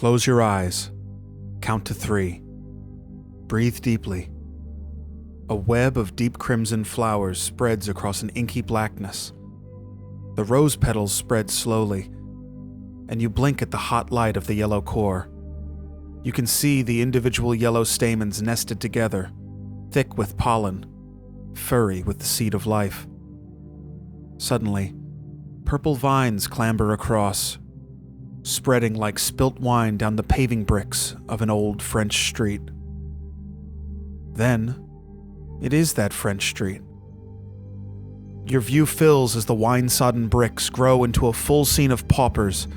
Close your eyes. Count to 3. Breathe deeply. A web of deep crimson flowers spreads across an inky blackness. The rose petals spread slowly, and you blink at the hot light of the yellow core. You can see the individual yellow stamens nested together, thick with pollen, furry with the seed of life. Suddenly, purple vines clamber across, spreading like spilt wine down the paving bricks of an old French street. Then, it is that French street. Your view fills as the wine-sodden bricks grow into a full scene of paupers,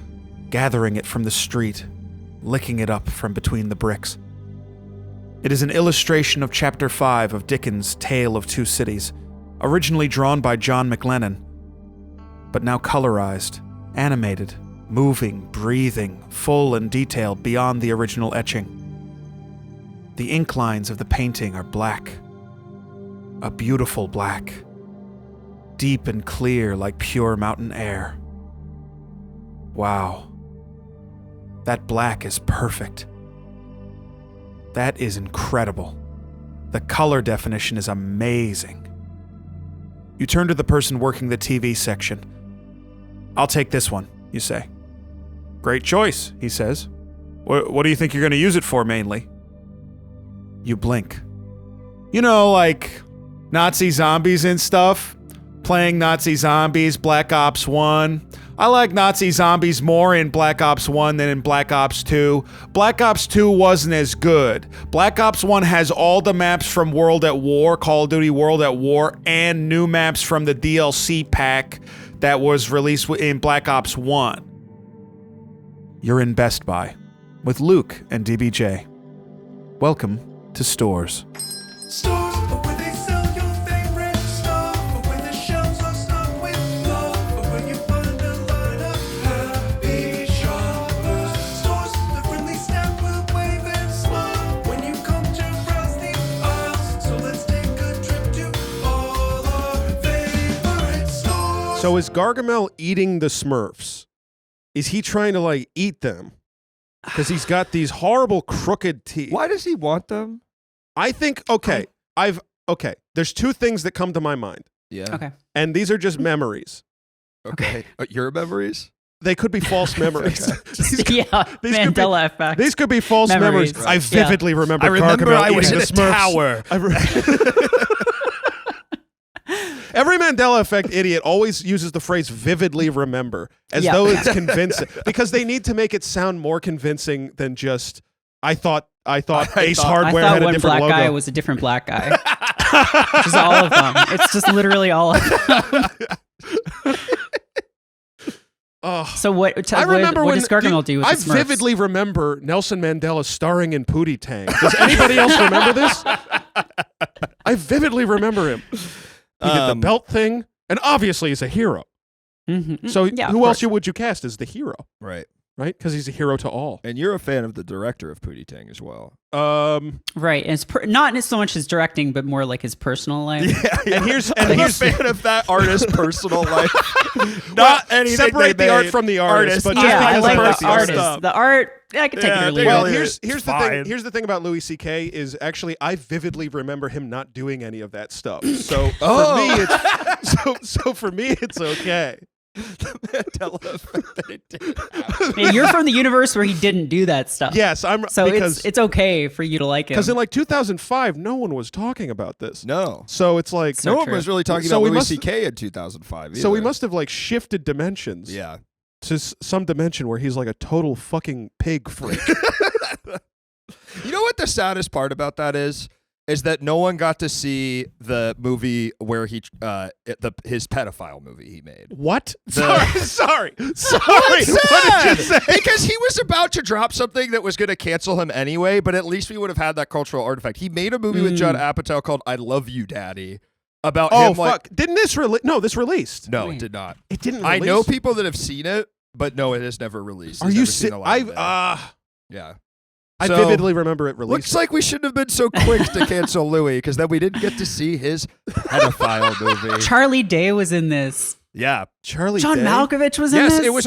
gathering it from the street, licking it up from between the bricks. It is an illustration of Chapter 5 of Dickens' Tale of Two Cities, originally drawn by John McLennan, but now colorized, animated, moving, breathing, full and detailed beyond the original etching. The ink lines of the painting are black, a beautiful black, deep and clear like pure mountain air. Wow. That black is perfect. That is incredible. The color definition is amazing. You turn to the person working the TV section. "I'll take this one," you say. "Great choice," he says. What do you think you're going to use it for mainly?" You blink. "You know, like Nazi zombies and stuff. Playing Nazi zombies, Black Ops 1. I like Nazi zombies more in Black Ops 1 than in Black Ops 2. Black Ops 2 wasn't as good. Black Ops 1 has all the maps from World at War, Call of Duty World at War, and new maps from the DLC pack that was released in Black Ops 1. You're in Best Buy with Luke and DBJ. Welcome to Stores. Stores, but where they sell your favorite stuff, but where the shelves are stocked with love, but where you find a line of happy shoppers. Stores, the friendly staff will wave and smile when you come to browse the aisles. So let's take a trip to all our favorite stores. So is Gargamel eating the Smurfs? Is he trying to, like, eat them? Because he's got these horrible crooked teeth. Why does he want them? I think, okay, there's two things that come to my mind. Yeah. Okay. And these are just memories. Okay. Your memories? They could be false memories. Yeah, Mandela effect. These could be false memories. Memories. I vividly remember remember Gargamel I was eating in the Smurfs. Every Mandela effect idiot always uses the phrase vividly remember as though it's convincing, because they need to make it sound more convincing than just I thought Ace Hardware I thought had a one different black logo. guy was a different black guy. Just all of them. It's just literally all of them. So what does Gargamel do with the Smurfs? I vividly remember Nelson Mandela starring in Pootie Tang. Does anybody else remember this? I vividly remember him. He did the belt thing, and obviously he's a hero. Mm-hmm. So Yeah, who of else would you cast as the hero? Right. Right? Because he's a hero to all. And you're a fan of the director of Pootie Tang as well. Right, and it's not so much his directing, but more like his personal life. And here's I'm a fan of that artist's personal life. Not anything. Separate the art from the artist, but just I because like of the personal artist. stuff. The art, I can take it or leave Well, it. here's the thing. Here's the thing about Louis C.K. is actually I vividly remember him not doing any of that stuff. So for me, it's for me it's okay. Mandela effect that it did happen. Yeah, you're from the universe where he didn't do that stuff. Yes, So because it's okay for you to like him. because in like 2005, no one was talking about this. No. So it's like No one was really talking So about we Louis must- C.K. in 2005 So we either. must have like shifted dimensions. Yeah. To some dimension where he's like a total fucking pig freak. You know what the saddest part about that is that no one got to see the movie where his pedophile movie he made. What? The- Sorry. What What did you say? Because he was about to drop something that was going to cancel him anyway, but at least we would have had that cultural artifact. He made a movie with Judd Apatow called I Love You, Daddy. About Oh, him, fuck. Didn't this release? No, this released. No, it did not. It didn't I release? know people that have seen it, but no, it has never released. Are It's you never seen the light of day. Yeah. I So, vividly remember it released. Looks like we shouldn't have been so quick to cancel Louis, because then we didn't get to see his pedophile movie. Charlie Day was in this. Yeah. Charlie John Day? Malkovich was in Yes, this. it was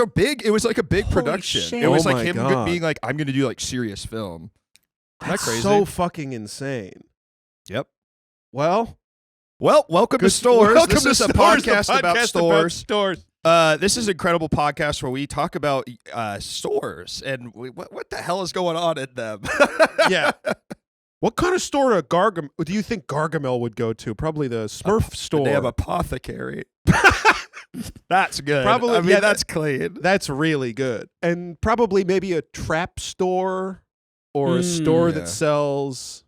like a big Holy production. shit. It was Oh like my him God. being like, I'm going to do like serious film. Isn't that That's crazy? so fucking insane. Yep. Well, Welcome to good Stores. welcome This to is a Stores, the podcast about stores. stores. This is an incredible podcast where we talk about stores and what the hell is going on in them. Yeah. What kind of store do you think Gargamel would go to? Probably the Smurf store. They have apothecary. That's good. Probably- I mean, yeah, that's clean. That's really good. And probably maybe a trap store or a store Yeah. that sells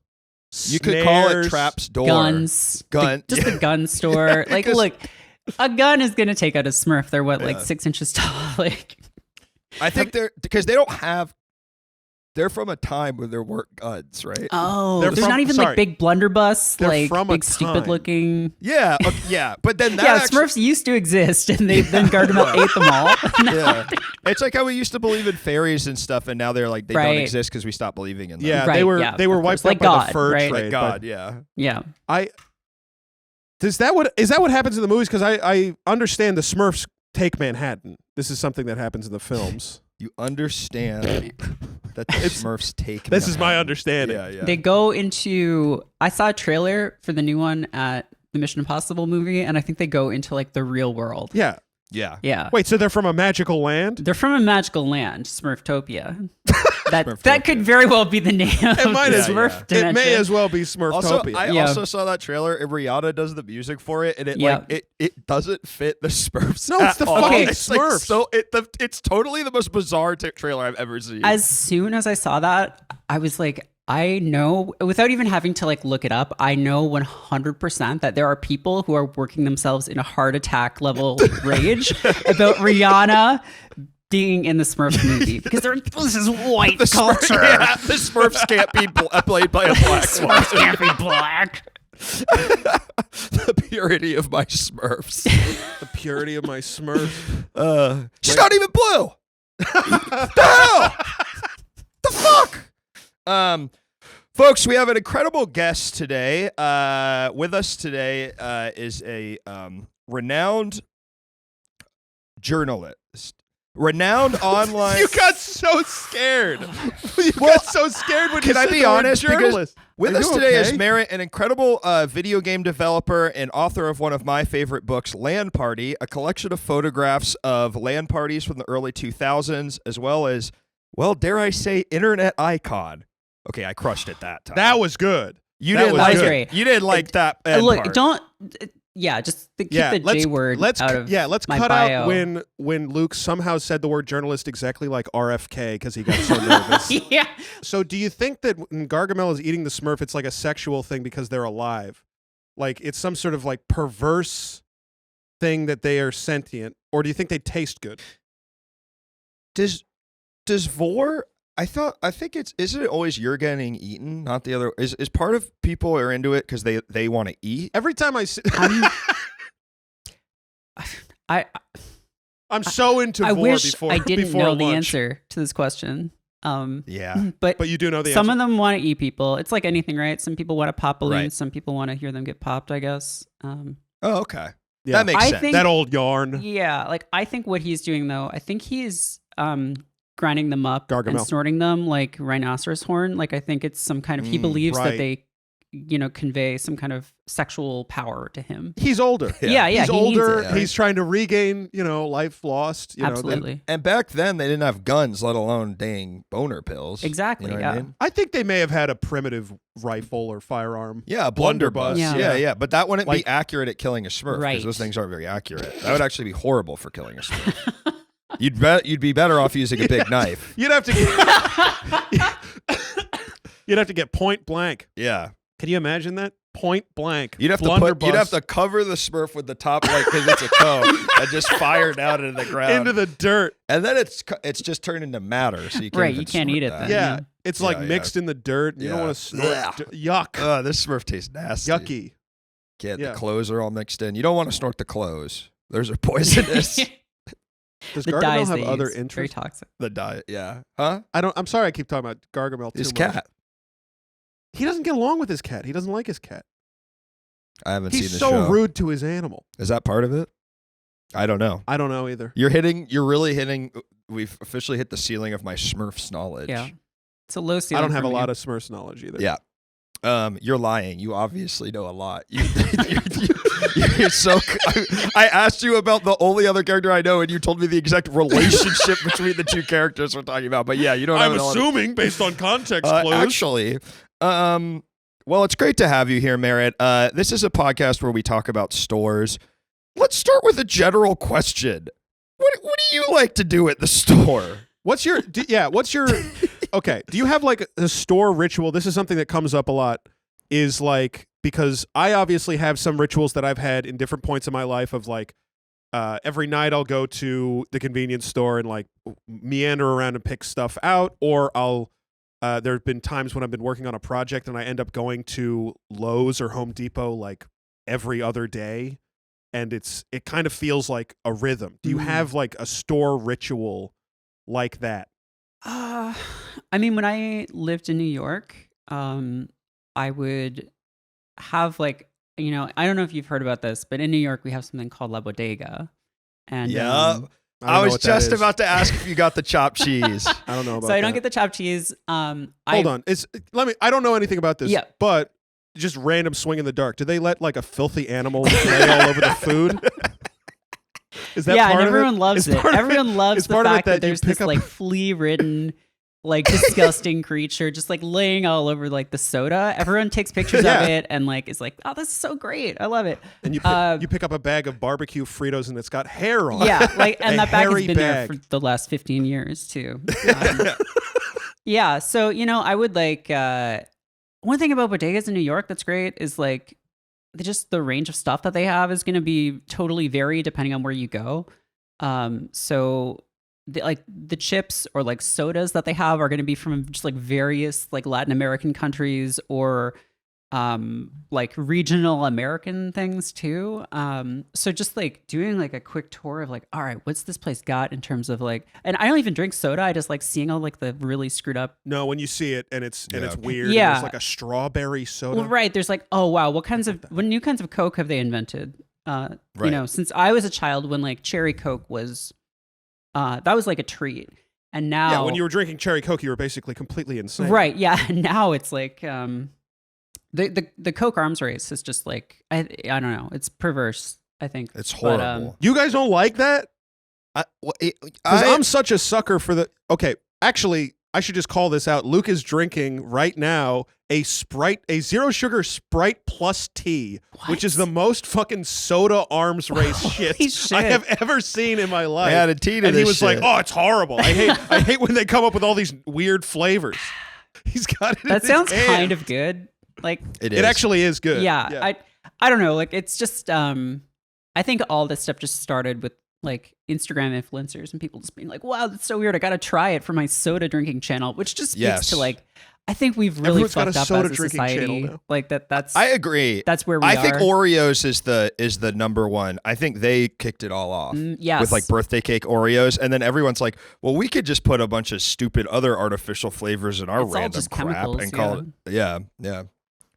You could call it snares. Trap's Door. guns. Gun. Just a gun store. Like, Because- look, a gun is gonna take out a Smurf. They're what, like Yeah. 6 inches tall. Like, I think because they don't have. They're from a time when there weren't guns, right? oh, They're there's from- not even sorry. like big blunderbuss, They're like from a big stupid time. looking. Yeah, yeah. But then that Yeah, actually, Smurfs used to exist, and then Gargamel ate them all. yeah. It's like how we used to believe in fairies and stuff, and now they're like they don't Right. exist because we stopped believing in them. Yeah, Right, they were yeah, they were of course. wiped out Like by God, the fur right? trade. Like but God, yeah. Yeah. is that what happens in the movies? Because I understand the Smurfs take Manhattan. This is something that happens in the films. You understand that the Smurfs take. This is my Manhattan. understanding. Yeah, yeah. They go into. I saw a trailer for the new one at the Mission Impossible movie, and I think they go into like the real world. Yeah. yeah. Yeah. Wait, so they're from a magical land? They're from a magical land, Smurftopia. That Smurftopia. could very well be the name of might the as- Smurf yeah. dimension. It may as well be Also, Smurftopia. I Yeah. also saw that trailer, and Rihanna does the music for it, and it Yeah. like it doesn't fit the Smurfs. No, it's at the all. fucking It's like Smurfs. so it's totally the most bizarre trailer I've ever seen. As soon as I saw that, I was like, I know, without even having to like look it up, I know 100% that there are people who are working themselves in a heart attack level rage about Rihanna being in the Smurfs movie because this is white the culture. Yeah, the Smurfs can't be played by a black one. Smurfs can't be black. The purity of my Smurfs. The purity of my Smurf. She's not even blue. The hell? The fuck? Folks, we have an incredible guest today. With us today is a renowned journalist. Renowned online. You got so scared. You got so scared when you Can I said be the word honest? Because journalist. with Are us you today is okay? Merritt, an incredible video game developer and author of one of my favorite books, Land Party, a collection of photographs of land parties from the early 2000s, as well as, well, dare I say, internet icon. Okay, I crushed it that time. That was good. You that didn't was like good. it. Great. You didn't like that. end Look, part. don't. Yeah, just keep the J word let's out of let's my cut bio. out when Luke somehow said the word journalist exactly like RFK because he got so nervous. Yeah. So do you think that when Gargamel is eating the Smurf, it's like a sexual thing because they're alive? Like it's some sort of like perverse thing that they are sentient, or do you think they taste good? Does vor? I think isn't it always you're getting eaten, not the other? Is part of people are into it because they want to eat? Every time I see, I so into I vor wish before I didn't before know the lunch. answer to this question. Yeah. But But you do know the some answer. of them want to eat people. It's like anything, right? Some people want to pop balloons. Right. Some people want to hear them get popped, I guess. Oh, okay. Yeah. That makes I sense. think- That old yarn. Yeah, like I think what he's doing though, I think he's grinding them up Gargamel. and snorting them like rhinoceros horn. Like I think it's some kind of he believes right. that they, convey some kind of sexual power to him. He's older. Yeah, He's he needs older. it, right? He's trying to regain, life lost. Absolutely. And back then they didn't have guns, let alone dang boner pills. Exactly, You know what yeah. I mean? I think they may have had a primitive rifle or firearm. Yeah, a blunderbuss. Yeah. Yeah. But that wouldn't Like- be accurate at killing a Smurf because Right. those things aren't very accurate. That would actually be horrible for killing a Smurf. You'd be better off using a big knife. You'd have to you'd have to get point blank. Yeah. Can you imagine that? Point blank. You'd have to cover the Smurf with the top right because it's a cone and just fire down into the ground. into the dirt. And then it's just turned into matter, so you can't Right, even you can't snort eat it that. then. Yeah. Yeah. It's like Yeah, mixed in the dirt. You don't Yeah. want to snort. Ugh. Yuck. This Smurf tastes nasty. Yucky. Get Yeah. the clothes are all mixed in. You don't want to snort the clothes. Those are poisonous. Does The Gargamel dyes have they other use, very interests? toxic. The diet, yeah. Huh? I'm sorry I keep talking about Gargamel too His much. cat. He doesn't get along with his cat. He doesn't like his cat. I haven't He's seen the so show. rude to his animal. Is that part of it? I don't know. I don't know either. You're really hitting. We've officially hit the ceiling of my Smurfs knowledge. Yeah. It's a low I ceiling. don't have for a me. lot of Smurfs knowledge either. Yeah. You're lying. You obviously know a lot. You're so. I asked you about the only other character I know, and you told me the exact relationship between the two characters we're talking about. But yeah, you don't. I'm have a lot of- assuming based on context clues. Actually, well, it's great to have you here, Merritt. This is a podcast where we talk about stores. Let's start with a general question. What do you like to do at the store? What's your okay, do you have like a store ritual? This is something that comes up a lot, is like, because I obviously have some rituals that I've had in different points of my life of like every night I'll go to the convenience store and like meander around and pick stuff out, or I'll there have been times when I've been working on a project and I end up going to Lowe's or Home Depot like every other day, and it kind of feels like a rhythm. Do you have like a store ritual like that? I mean, when I lived in New York, I would have like, I don't know if you've heard about this, but in New York we have something called La Bodega. And Yeah. don't I know was what that just is. about to ask if you got the chopped cheese. I don't know about so I don't that. get the chopped cheese. Hold on. I don't know anything about this. Yeah. But just random swing in the dark. Do they let like a filthy animal lay all over the food? Is that Yeah, part and of it? everyone loves Is it. part of Everyone loves is the part of it fact that that you there's pick this up- like flea-ridden, like disgusting creature just like laying all over like the soda. Everyone takes pictures Yeah. of it and like is like, oh, this is so great. I love it. And you pick up a bag of barbecue Fritos and it's got hair on it. Yeah, like, and A that bag has hairy been there bag. for the last 15 years too. Yeah, so I would like one thing about bodegas in New York that's great is like the range of stuff that they have is going to be totally vary depending on where you go. So the chips or like sodas that they have are going to be from just like various like Latin American countries or like regional American things too. So just like doing like a quick tour of like, all right, what's this place got in terms of like, and I don't even drink soda. I just like seeing all like the really screwed up. No, when you see it and it's Yeah. weird. And Yeah. there's like a strawberry soda. Well, right. There's like, oh wow, what new kinds of Coke have they invented? Right. Since I was a child when like cherry Coke was, that was like a treat. And now, Yeah, when you were drinking cherry Coke, you were basically completely insane. right. Yeah. And now it's like, the Coke arms race is just like, I don't know. It's perverse, I think. It's But, horrible. You guys don't like that? Because I'm such a sucker for the. Okay, actually, I should just call this out. Luke is drinking right now a zero sugar Sprite plus tea, which is the most fucking soda arms race shit shit. I have ever seen in my life. I added tea to and he this was like, shit. "Oh, it's horrible. I hate when they come up with all these weird flavors." He's got it. in that his sounds hand. kind of good. Like, It It actually is good. yeah, I don't know. Like, it's just, I think all this stuff just started with like Instagram influencers and people just being like, wow, that's so weird. I got to try it for my soda drinking channel, which just speaks Yes. to like, I think we've really Everyone's got fucked a up soda as a drinking society. channel now. Like that's I agree. that's where we I are. think Oreos is the number one. I think they kicked it all off yes. with like birthday cake Oreos, and then everyone's like, "Well, we could just put a bunch of stupid other artificial flavors in our It's all random just crap chemicals, and call it." Yeah.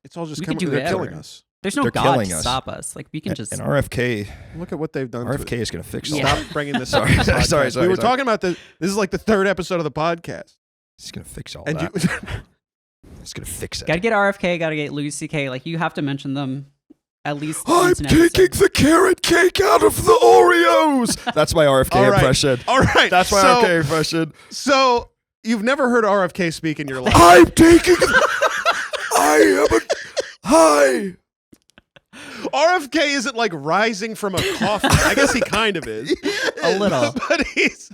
It's all just We could do they're killing whatever. us. There's no They're God killing to us. stop us. Like we can just And RFK Look at what they've done. to RFK it. is going to fix all Yeah. that. Stop bringing this Sorry, up. on the sorry, podcast. sorry, We were sorry. talking about this. This is like the third episode of the podcast. He's going to fix all And that. you, He's going to fix it. gotta get RFK, gotta get Louis C.K. Like you have to mention them at least. I'm once an taking episode. the carrot cake out of the Oreos. That's my RFK All right. impression. all right. That's my so, RFK impression. So you've never heard RFK speak in your life. I'm taking. I am a. Hi. RFK isn't like rising from a coffin. I guess he kind of is. A little. But he's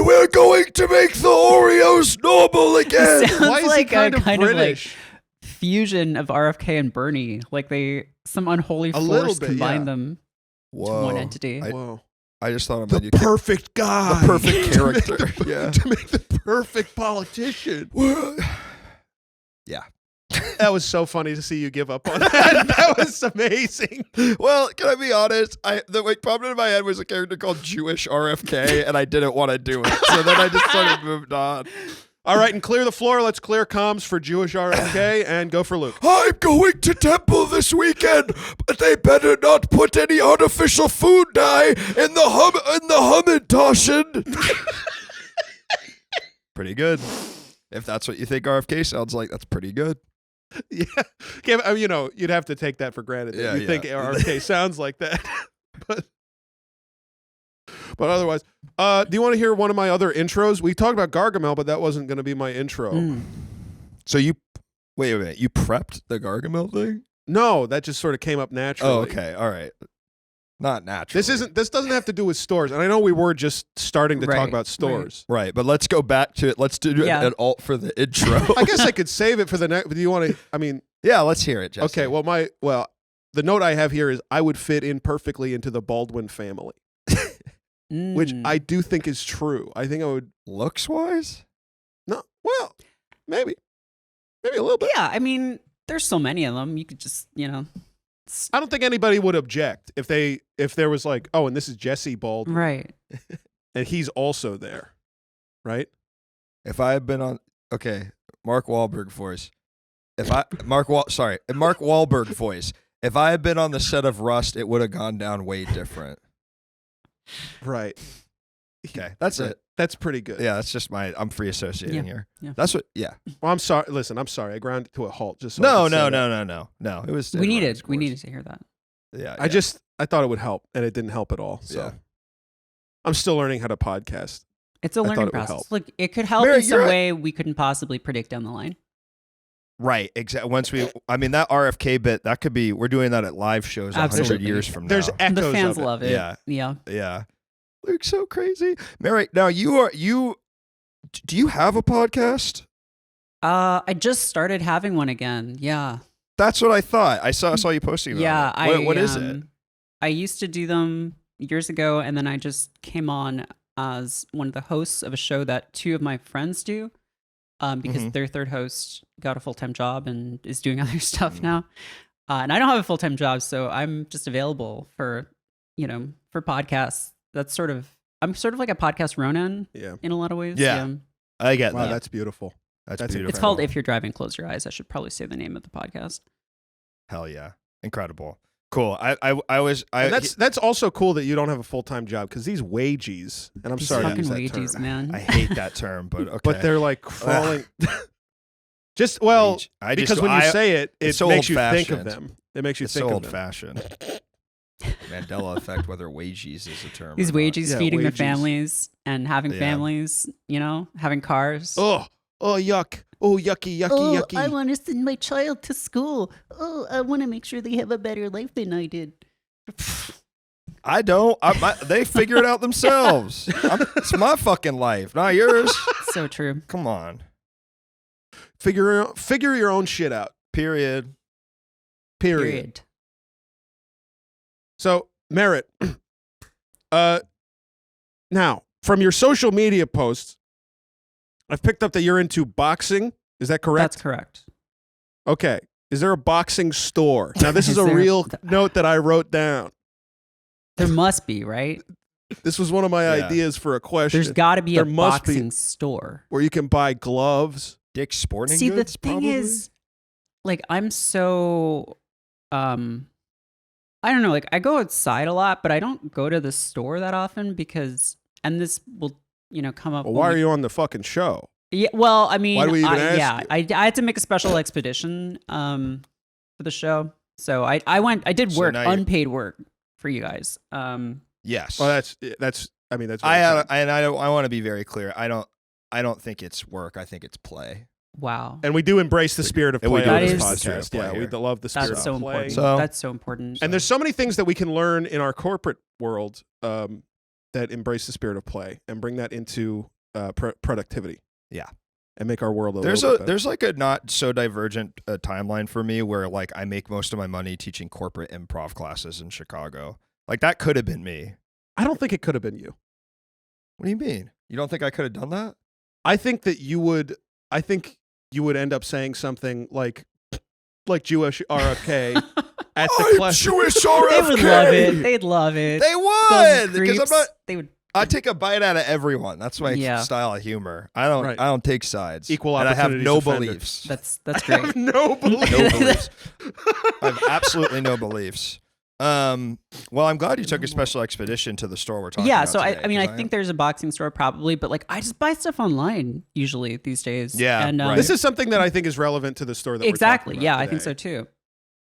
We're going to make the Oreos normal again. Sounds why is like he kind a of kind British? of like fusion of RFK and Bernie. Like some unholy A little force bit, combined yeah. them to Whoa. one entity. Whoa. I just thought The perfect guy. The perfect To make character. Yeah. To make the perfect politician. Yeah. That was so funny to see you give up on that. That was amazing. Well, can I be honest? The like popped into my head was a character called Jewish RFK, and I didn't want to do it. So then I just sort of moved on. All right, and clear the floor. Let's clear comms for Jewish RFK and go for Luke. I'm going to temple this weekend, but they better not put any artificial food dye in the Hamantashen. Pretty good. If that's what you think RFK sounds like, that's pretty good. Yeah, I mean, you'd have to take that for granted. That you think RFK sounds like that, but otherwise, do you want to hear one of my other intros? We talked about Gargamel, but that wasn't going to be my intro. So wait a minute, you prepped the Gargamel thing? No, that just sort of came up naturally. Oh, okay, all right. Not natural. This doesn't have to do with stores, and I know we were just starting to talk about stores. Right, but let's go back to it. Let's do an alt for the intro. I guess I could save it for the next. Do you want to? I mean, yeah, let's hear it, Jesse. Okay. Well, the note I have here is I would fit in perfectly into the Baldwin family. Which I do think is true. I think I would. Looks wise? No. Well, maybe a little bit. Yeah, I mean, there's so many of them. You could just, I don't think anybody would object if there was like, oh, and this is Jesse Baldwin, right? And he's also there, right? If I had been on, Mark Wahlberg voice. Mark Wahlberg voice. If I had been on the set of Rust, it would have gone down way different. Right. Okay, that's it. That's pretty good. Yeah, that's just I'm free associating here. Yeah. That's what. Yeah. Well, I'm sorry. Listen, I'm sorry. I ground it to a halt. Just so No. It was. We needed to hear that. Yeah. I thought it would help, and it didn't help at all. So I'm still learning how to podcast. It's a learning process. Help. Look, it could help Merritt, in some way we couldn't possibly predict down the line. Right. Exactly. That RFK bit, that could be. We're doing that at live shows 100 years from now. There's echoes The fans of it. love it. Yeah. Yeah. Luke's so crazy. Merritt, now do you have a podcast? I just started having one again. Yeah. That's what I thought. I saw you posting about it. What is it? I used to do them years ago, and then I just came on as one of the hosts of a show that two of my friends do, because their third host got a full-time job and is doing other stuff now. And I don't have a full-time job, so I'm just available for podcasts. I'm sort of like a podcast Ronan in a lot of ways. Yeah. I get Wow, that. that's beautiful. That's beautiful. It's called If You're Driving, Close Your Eyes. I should probably say the name of the podcast. Hell yeah. Incredible. Cool. That's also cool that you don't have a full-time job, because these wages, and I'm These sorry to fucking use that wages, term. man. I hate that term, but okay. But they're like crawling. Just because when you say it so makes you think of old-fashioned. them. It makes you It's think so of them. old-fashioned. Mandela effect, whether wages is a term. These or not. wages Yeah, feeding wages. their families and having Yeah. families, having cars. Oh, yuck. Oh, yucky. I want to send my child to school. Oh, I want to make sure they have a better life than I did. I don't. They figure it out themselves. It's my fucking life, not yours. So true. Come on. Figure your own shit out. Period. Period. So, Merritt, now, from your social media posts, I've picked up that you're into boxing. Is that correct? That's correct. Okay. Is there a boxing store? Now, this is a there- real note that I wrote down. There must be, right? This was one of my Yeah. ideas for a question. There's got to be There a must be. boxing store. Where you can buy gloves. Dick's Sporting See, Goods, the thing probably? is, like, I'm so, I don't know, like, I go outside a lot, but I don't go to the store that often because, and this will, come up. Well, when why we- are you on the fucking show? Yeah, well, I mean, Why do we even ask you? I had to make a special expedition for the show, so I did So work, now you're- unpaid work for you guys. Yes. Well, that's. I mean, that's. I want to be very clear. I don't think it's work. I think it's play. Wow, And we do embrace the spirit of And we play do on this embrace the spirit podcast. of play Yeah, we here. love the spirit that's of so play. important. So- That's so important. And there's so many things that we can learn in our corporate world that embrace the spirit of play and bring that into productivity. Yeah. And make our world There's like a not so divergent timeline for me where like I make most of my money teaching corporate improv classes in Chicago. Like that could have been me. I don't think it could have been you. What do you mean? You don't think I could have done that? I think that you would. I think you would end up saying something like Jewish RFK at the class. Jewish they RFK. would love it. They'd love it. They Those would because I'm creeps, not. They would. I take a bite out of everyone. That's my Yeah. style of humor. I don't. Right. I don't take sides. Equal and I have opportunities no offender. beliefs. That's great. No belief. No beliefs. I have absolutely no beliefs. Well, I'm glad you took a special expedition to the store we're talking Yeah, about. so today, I mean, 'cause I think there's a boxing store probably, but like I just buy stuff online usually these days. Yeah, and, right. This is something that I think is relevant to the store that exactly. we're talking Yeah, about I think so today.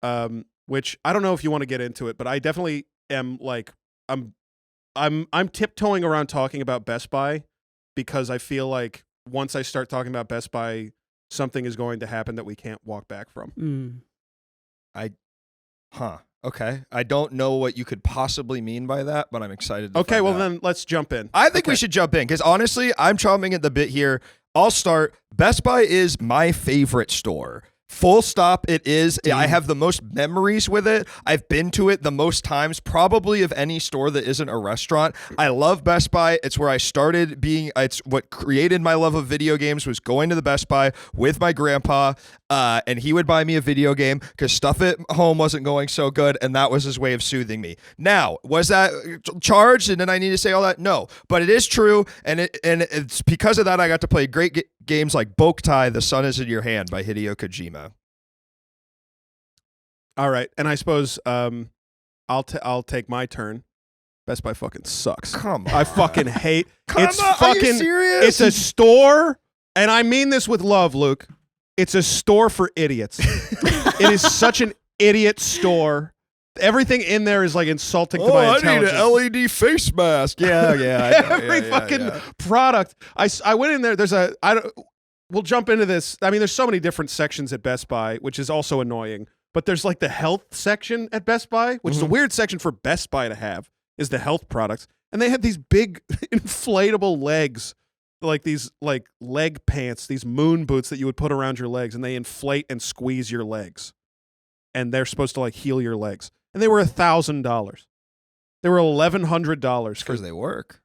too. Which I don't know if you want to get into it, but I definitely am like I'm tiptoeing around talking about Best Buy because I feel like once I start talking about Best Buy, something is going to happen that we can't walk back from. Mm. Huh. Okay. I don't know what you could possibly mean by that, but I'm excited to Okay, find well out. then let's jump in. I think we Okay. should jump in because honestly, I'm chomping at the bit here. I'll start. Best Buy is my favorite store. Full stop. It is. I have the most memories with it. I've been to it the most times, probably of any store that isn't a restaurant. I love Best Buy. It's where I started being. It's what created my love of video games. Was going to the Best Buy with my grandpa, and he would buy me a video game because stuff at home wasn't going so good, and that was his way of soothing me. Now, was that charged, and then I need to say all that? No, but it is true, and it's because of that I got to play great games like Boktai, The Sun Is in Your Hand by Hideo Kojima. All right, and I suppose I'll take my turn. Best Buy fucking sucks. Come on. I fucking hate. Come it's on, are you fucking. serious? It's a store, and I mean this with love, Luke. It's a store for idiots. It is such an idiot store. Everything in there is like insulting to my intelligence. LED face mask. Yeah, yeah. I know. Every Yeah, fucking yeah. product. I went in there. We'll jump into this. I mean, there's so many different sections at Best Buy, which is also annoying. But there's like the health section at Best Buy, which is a weird section for Best Buy to have, is the health products. And they had these big inflatable legs, like these like leg pants, these moon boots that you would put around your legs, and they inflate and squeeze your legs. And they're supposed to like heal your legs. And they were $1,000. They were $1,100 Because they work.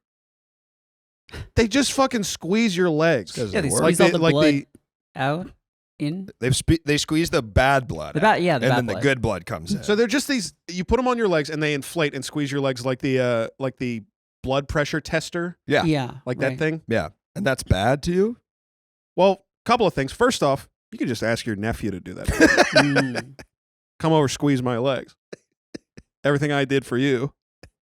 They just fucking squeeze your legs. Because Yeah, they they work. squeeze all they- the like blood the- out in They squeeze the bad blood. the bad. out, Yeah, the and bad then blood. the good blood comes in. So they're just these. You put them on your legs, and they inflate and squeeze your legs like the blood pressure tester, yeah. Yeah, like right. that thing. Yeah. And that's bad to you? Well, a couple of things. First off, you could just ask your nephew to do that. Mm. Come over, squeeze my legs. Everything I did for you,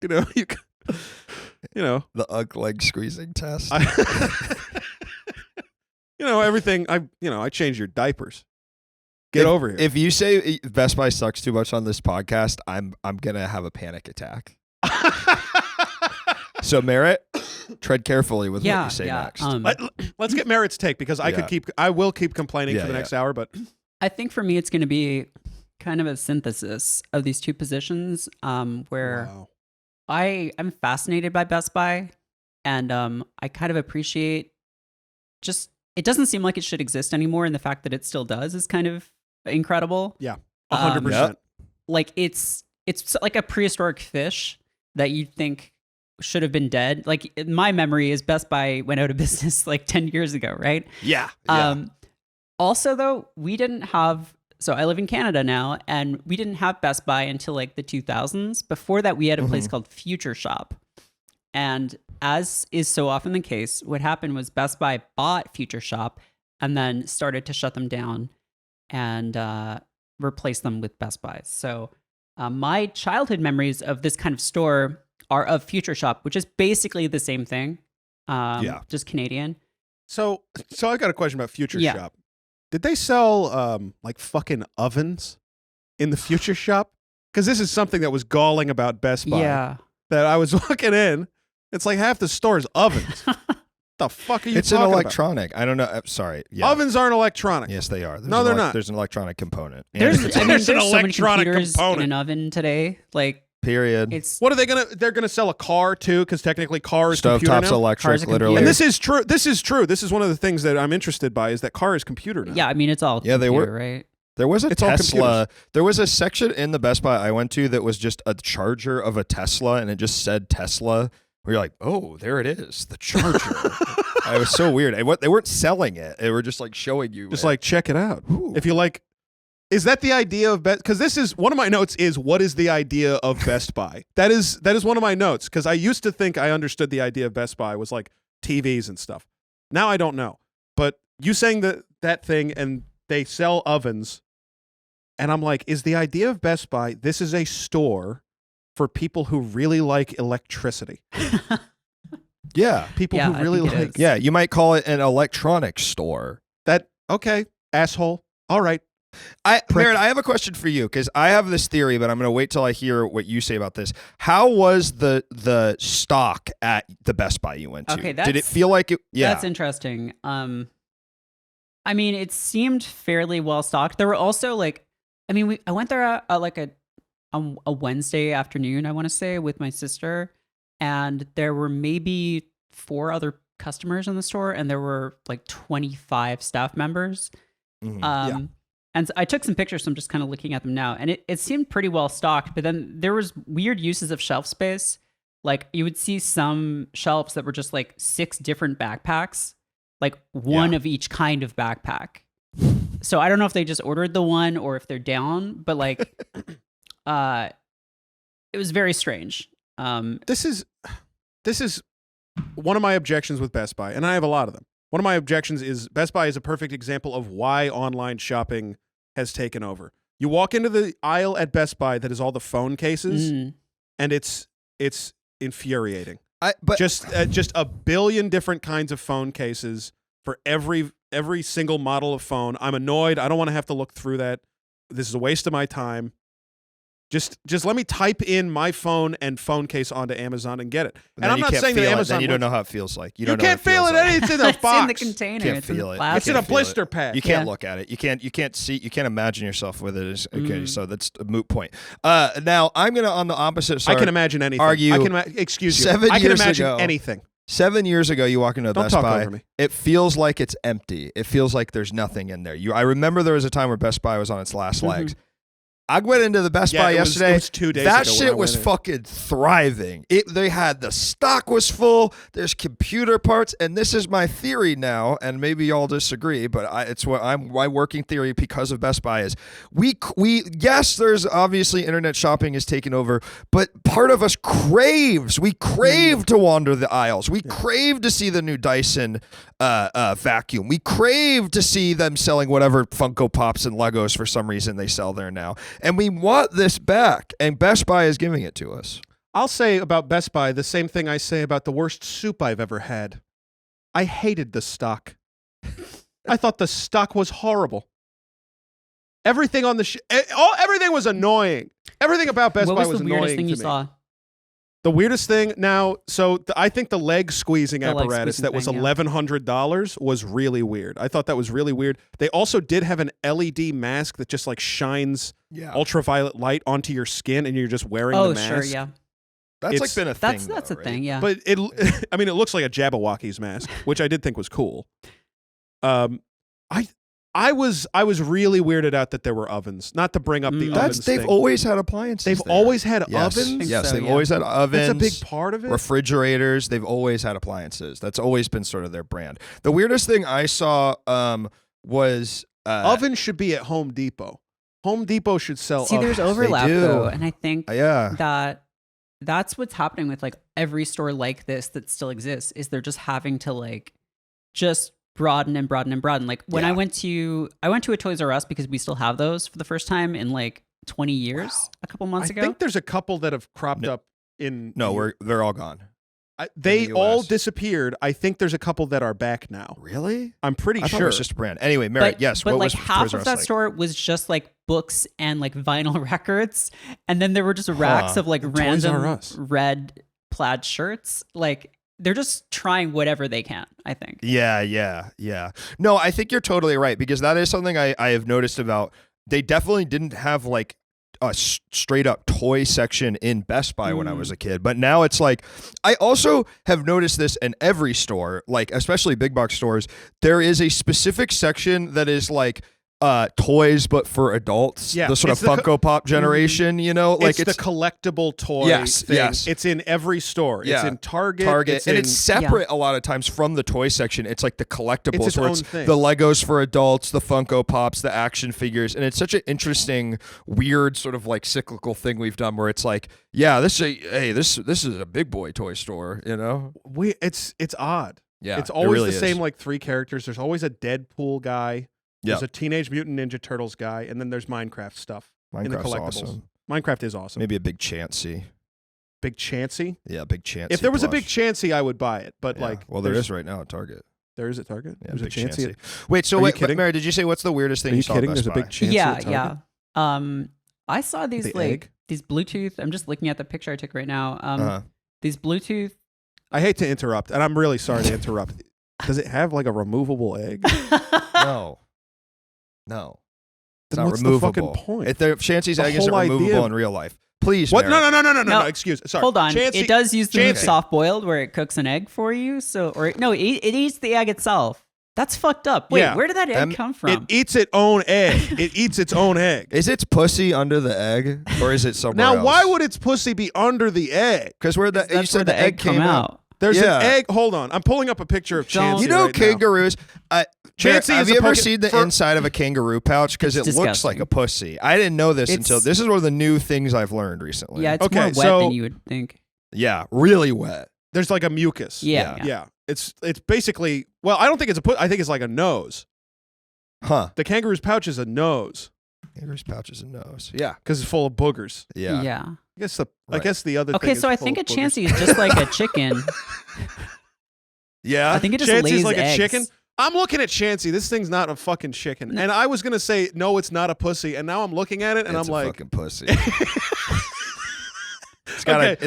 you know, you know, The UGG leg squeezing test. everything. I changed your diapers. Get over here. If you say Best Buy sucks too much on this podcast, I'm gonna have a panic attack. So Merritt, tread carefully with what Yeah, you say yeah. next. Let's get Merritt's take because I will keep complaining Yeah, for the yeah. next hour, but I think for me, it's going to be kind of a synthesis of these two positions, where wow. I'm fascinated by Best Buy, and I kind of appreciate just it doesn't seem like it should exist anymore, and the fact that it still does is kind of incredible. 100%. Yep. Like it's like a prehistoric fish that you'd think should have been dead. Like my memory is Best Buy went out of business like 10 years ago, right? yeah. Also, though, we didn't have. So I live in Canada now, and we didn't have Best Buy until like the 2000s. Before that, we had a place called Future Shop. And as is so often the case, what happened was Best Buy bought Future Shop and then started to shut them down and replace them with Best Buy. So my childhood memories of this kind of store are of Future Shop, which is basically the same thing, just Canadian. So I got a question about Future Yeah. Shop. Did they sell like fucking ovens in the Future Shop? Because this is something that was galling about Best Buy. Yeah. That I was looking in. It's like half the store's ovens. The fuck are you It's an talking electronic. I don't know. Sorry. about? Yeah. Ovens aren't electronic. Yes, they are. No, they're not. There's an electronic component. And There's, it's I mean, There's there's an so many electronic computers component. in an oven today. Like period. it's What are they gonna? They're gonna sell a car too, because technically car is computer Stovetop's now. Cars electric, are literally. And this is true. This is true. This is one of the things that I'm interested by is that car is computer now. yeah. I mean, it's all Yeah, they computer, were- right. There was a It's all Tesla. There was a section in the Best Buy I went to that was just a charger of a Tesla, and it just said Tesla. Where you're like, oh, there it is, the charger. It was so weird. And what they weren't selling it; they were just like showing you. Just it. like check it out. Ooh. If you like Is that the idea of Best? Because this is one of my notes. Is what is the idea of Best Buy? That is one of my notes. Because I used to think I understood the idea of Best Buy was like TVs and stuff. Now I don't know. But you saying that thing and they sell ovens, and I'm like, is the idea of Best Buy? This is a store for people who really like electricity. Yeah. People Yeah, who I really think it like is. Yeah, you might call it an electronics store. that. Okay, asshole. All right. Merritt, I have a question for you because I have this theory, but I'm going to wait till I hear what you say about this. How was the stock at the Best Buy you went to? Okay, Did it feel like it? Yeah. That's interesting. I mean, it seemed fairly well stocked. There were also like, I mean, I went there at like a Wednesday afternoon, I want to say, with my sister, and there were maybe 4 other customers in the store, and there were like 25 staff members. Mhm. And I took some pictures, so I'm just kind of looking at them now, and it seemed pretty well stocked. But then there was weird uses of shelf space. Like you would see some shelves that were just like 6 different backpacks, like one of each kind of backpack. So I don't know if they just ordered the one or if they're down, but like, it was very strange. This is one of my objections with Best Buy, and I have a lot of them. One of my objections is Best Buy is a perfect example of why online shopping has taken over. You walk into the aisle at Best Buy that is all the phone cases, and it's infuriating. But Just a billion different kinds of phone cases for every single model of phone. I'm annoyed. I don't want to have to look through that. This is a waste of my time. Just let me type in my phone and phone case onto Amazon and get it. And I'm not saying that Amazon. Then you don't know how it feels like. You can't feel it. It's in a It's box. in the container. Can't it's in feel the it. plastic. It's in a Can't feel blister it. pack. You can't Yeah. look at it. You can't see. You can't imagine yourself with it. Okay, so that's a moot point. Now I'm gonna on the opposite side. I can imagine anything. argue I can excuse you. 7 I can years imagine ago- anything. 7 years ago, you walk into a Don't Best talk Buy. over me. It feels like it's empty. It feels like there's nothing in there. I remember there was a time where Best Buy was on its last legs. I went into the Best Buy it was- yesterday. it was 2 days that ago when I shit went was in. fucking thriving. They had the stock was full. There's computer parts, and this is my theory now. And maybe y'all disagree, but it's what my working theory because of Best Buy is we yes, there's obviously internet shopping is taking over, but part of us craves. We crave to wander the aisles. We crave to see the new Dyson vacuum. We crave to see them selling whatever Funko Pops and Legos for some reason they sell there now. And we want this back, and Best Buy is giving it to us. I'll say about Best Buy the same thing I say about the worst soup I've ever had. I hated the stock. I thought the stock was horrible. Everything on the everything was annoying. Everything about Best What Buy was was the weirdest annoying thing to you me. saw? The weirdest thing now, I think the leg squeezing The leg apparatus squeezing that was thing, yeah. $1,100 was really weird. I thought that was really weird. They also did have an LED mask that just like shines ultraviolet light onto your skin, and you're just wearing the mask. Sure, yeah. That's It's- like been a thing. That's though, a right? thing, yeah. But I mean, it looks like a Jabberwocky's mask, which I did think was cool. I was really weirded out that there were ovens. Not to bring up the ovens They've thing. always had appliances. They've there. always had Yes. ovens. Yes, so, they've yeah. always had ovens. That's a big part of it. Refrigerators. They've always had appliances. That's always been sort of their brand. The weirdest thing I saw was Ovens should be at Home Depot. Home Depot should sell See, ovens. there's overlap do. though, and I think yeah. that's what's happening with like every store like this that still exists is they're just having to like just broaden and broaden and broaden. Like when Yeah. I went to a Toys R Us because we still have those for the first time in like 20 years a couple months I ago. think there's a couple that have cropped up in. No, they're all gone. they the all US. disappeared. I think there's a couple that are back now. Really? I'm pretty I thought it sure. was just a brand. Anyway, Merritt, yes. But what like was half Toys R of Us that like? store was just like books and like vinyl records, and then there were just racks of like R random Us. red plaid shirts. Like they're just trying whatever they can, I think. Yeah. No, I think you're totally right because that is something I have noticed about. They definitely didn't have like a straight up toy section in Best Buy when I was a kid, but now it's like I also have noticed this in every store, like especially big box stores. There is a specific section that is like toys, but for adults. Yeah, The sort of it's the Funko Pop generation, you know? Like it's the collectible toy Yes, thing. yes. It's in every store. It's Yeah. in Target. Target, and in, it's separate a lot of times from the toy section. It's like the collectibles, It's its where own it's thing. the Legos for adults, the Funko Pops, the action figures, and it's such an interesting, weird sort of like cyclical thing we've done where it's like, yeah, this is a big boy toy store, you know? it's odd. Yeah, It's it always really the is. same like 3 characters. There's always a Deadpool guy. There's Yeah. a Teenage Mutant Ninja Turtles guy, and then there's Minecraft stuff in the Minecraft's collectibles. awesome. Minecraft is awesome. Maybe a big Chansey. Big Chansey. Yeah, big Chansey. If there was a big plush. Chansey, I would buy it. But Yeah. like, well, there there's- is right now at Target. There is at Target. Yeah, There's a big Chansey. Wait, so Are you wait, kidding? Mary, did you say what's the weirdest thing Are you saw kidding? at There's a Best big Buy? Chansey. Yeah, at Target? yeah. I saw these The like egg? these Bluetooth. I'm just looking at the picture I took right now. Uh-huh. These Bluetooth. I hate to interrupt, and I'm really sorry to interrupt. Does it have like a removable egg? No. No. It's Then not what's the removable. fucking point? If Chansey's The egg isn't whole idea removable of- in real life. Please, What? Mary. No. No. Excuse. Sorry. Hold on. Chansey, It does use the Chansey. soft boiled where it cooks an egg for you. So, or no, it eats the egg itself. That's fucked up. Wait, Yeah. where did that egg come It from? eats its own egg. It eats its own egg. Is its pussy under the egg, or is it somewhere Now, else? why would its pussy be under the egg? Because where the you That's where said the the egg come came out. There's Yeah. an egg. Hold on. I'm pulling up a picture of Don't- Chansey You know, right now. kangaroos. Chansey have is you a ever poke- seen the for- inside of a kangaroo pouch? Because it It's looks disgusting. like a pussy. I didn't know this It's- until this is one of the new things I've learned recently. Yeah, it's Okay, more wet so- than you would think. Yeah, really wet. There's like a mucus. Yeah. Yeah. It's basically, well, I don't think it's I think it's like a nose. Huh? The kangaroo's pouch is a nose Kangaroo's pouch is a nose. Yeah, because it's full of boogers. yeah. I Right. guess the other thing Okay, is so I full think a of boogers. Chansey is just like a chicken. Yeah. I think it just Chansey's lays like eggs. a chicken. I'm looking at Chansey. This thing's not a fucking chicken. And I was going to say, no, it's not a pussy. And now I'm looking at it and It's I'm a like, fucking pussy. It's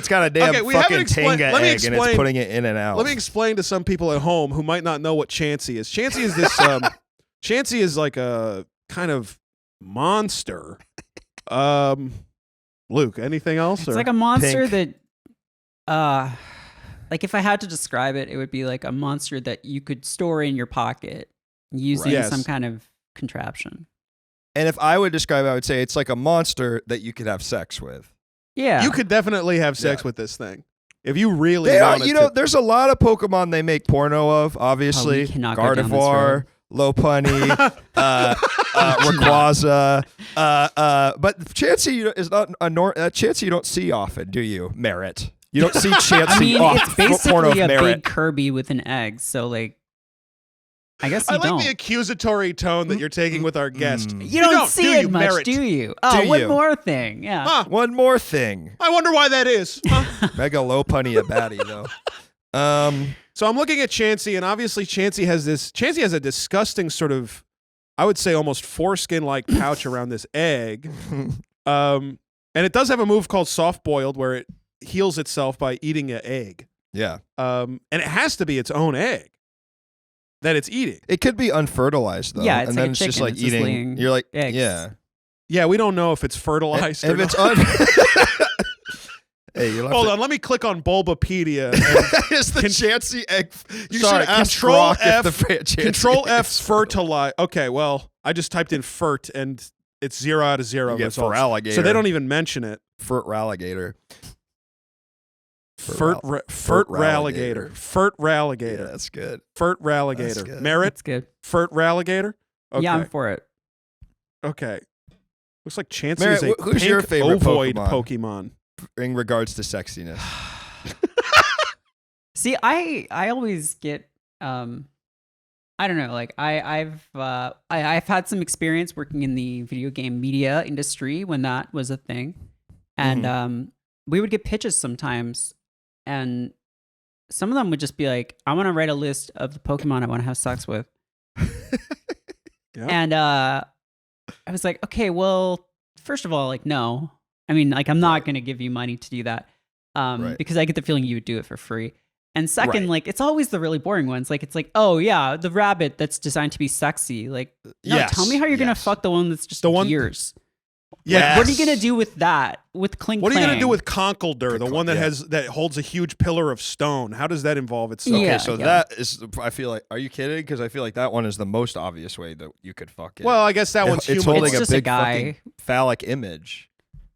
got a damn Okay, we haven't fucking explained- Tanga let me egg, and it's explain- putting it in and out. let me explain to some people at home who might not know what Chansey is. Chansey is this, Chansey is like a kind of monster. Luke, anything else? It's or? like a monster Pink. that, like if I had to describe it, it would be like a monster that you could store in your pocket using Yes. some kind of contraption. And if I would describe it, I would say it's like a monster that you could have sex with. Yeah. You could definitely have sex Yeah. with this thing. If you really They are, wanted you know, to. there's a lot of Pokemon they make porno of, obviously. cannot go down this Gardevoir, road. Lopunny, Rayquaza. But Chansey is not a Chansey you don't see often, do you, Merritt? You don't see Chansey I mean, off it's porno of basically a Merritt. big Kirby with an egg. So like, I guess I you like don't. the accusatory tone that you're taking with our guest. You don't see do it you, much, Merritt? do you? Oh, Do one you? more thing. Yeah. Huh. One more thing. I wonder why that is. Huh? Mega Lopunny a baddie, though. So I'm looking at Chansey, and obviously Chansey has a disgusting sort of, I would say almost foreskin-like pouch around this egg. And it does have a move called soft boiled where it heals itself by eating an egg. Yeah. And it has to be its own egg that it's eating. It could be unfertilized, though. Yeah, it's and like then a it's just chicken. like It's just eating. laying You're like, eggs. yeah. Yeah, we don't know if it's fertilized or If it's not. Hey, you'll have Hold to- on, let me click on Bulbapedia. And It's the Chansey egg. You Sorry, should ask Control Rock F- if the Chansey Control egg F is fertilize. Okay, well, I just typed in fert and it's 0 out of 0 You get results. Feraligator. So they don't even mention it. Feraligator. Fert Ralligator. Fert Yeah, Ralligator. that's good. Fert That's Ralligator. good. Merritt. That's good. Fert Ralligator. Okay. Yeah, I'm for it. Okay. Looks like Chansey Merritt, is a who's your pink favorite ovoid Pokemon? Pokemon. In regards to sexiness. See, I always get I don't know, like I've had some experience working in the video game media industry when that was a thing. And we would get pitches sometimes and some of them would just be like, I want to write a list of the Pokemon I want to have sex with. Yeah. And I was like, okay, well, first of all, like, no. I mean, like, I'm not going to give you money to do that Right. because I get the feeling you would do it for free. And second, Right. like, it's always the really boring ones. Like, it's like, oh, yeah, the rabbit that's designed to be sexy. Like, no, Yes, tell me how you're going to yes. fuck the one that's just The one- ears. Yes. What are you gonna do with that? With Clink What are you going to do Clang? with Conkeldurr, the one that that holds a huge pillar of stone? How does that involve itself? Yeah. Okay, so that is, I feel like, are you kidding? Because I feel like that one is the most obvious way that you could fuck it. Well, I guess that one's it's human. holding It's a just a big guy. fucking phallic image.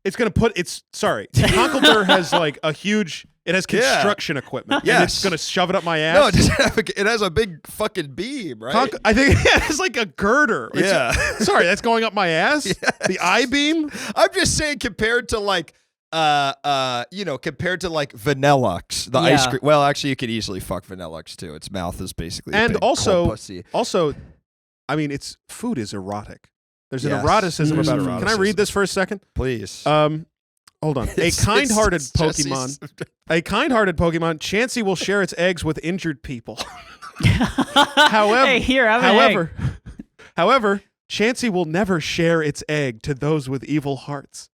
It's going to put Conkeldurr has like a huge. It has construction equipment. And Yes. it's going to shove it up my ass. No, it doesn't have it has a big fucking beam, right? I think it's like a girder. Yeah. Sorry, that's going up my ass. The I beam. I'm just saying compared to like compared to like Vanillux, the Yeah. ice cream. Well, actually, you could easily fuck Vanillux too. Its mouth is basically a And big cold also, pussy. I mean, its food is erotic. There's an Yes. eroticism There's about it. an Can I eroticism. read this for a second? Please. Hold on. A kind-hearted Pokemon. A kind-hearted Pokemon. Chansey will share its eggs with injured people. However, Hey, here, have an egg. however, Chansey will never share its egg to those with evil hearts.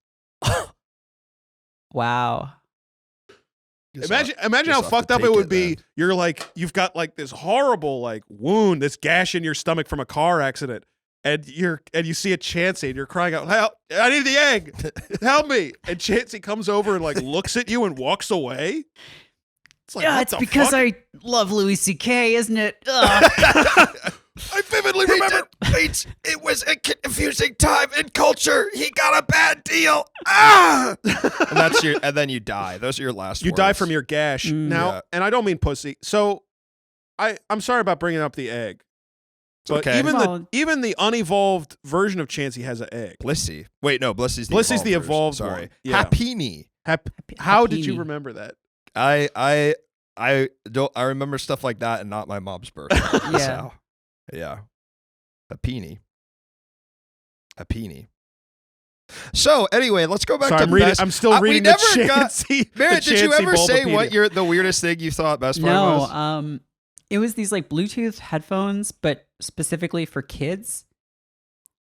Wow. Imagine how fucked up it would be. You're like, you've got like this horrible like wound, this gash in your stomach from a car accident, and you see a Chansey and you're crying out, "Help! I need the egg! Help me!" And Chansey comes over and like looks at you and walks away. It's like, Yeah, what it's the because fuck? I love Louis C.K., isn't it? Ugh. I vividly remember. It was a confusing time in culture. He got a bad deal. Ah! and then you die. Those are your last You words. die from your gash. Now, Yeah. and I don't mean pussy. So, I'm sorry about bringing up the egg. But okay. even the unevolved version of Chansey has an egg. Blissey. Wait, no, Blissy's the Blissy's the evolved evolved version. one. Sorry. Yeah. Happini. How did you Happini. remember that? I don't. I remember stuff like that and not my mom's birthday. Yeah. So, yeah. Happini. So anyway, let's go back Sorry, to I'm reading. best. I'm still we reading the never got- Chansey. Merritt, the did you Chansey ever say what Bulbapedia. the weirdest thing you thought Best Buy No, was? it was these like Bluetooth headphones, but specifically for kids.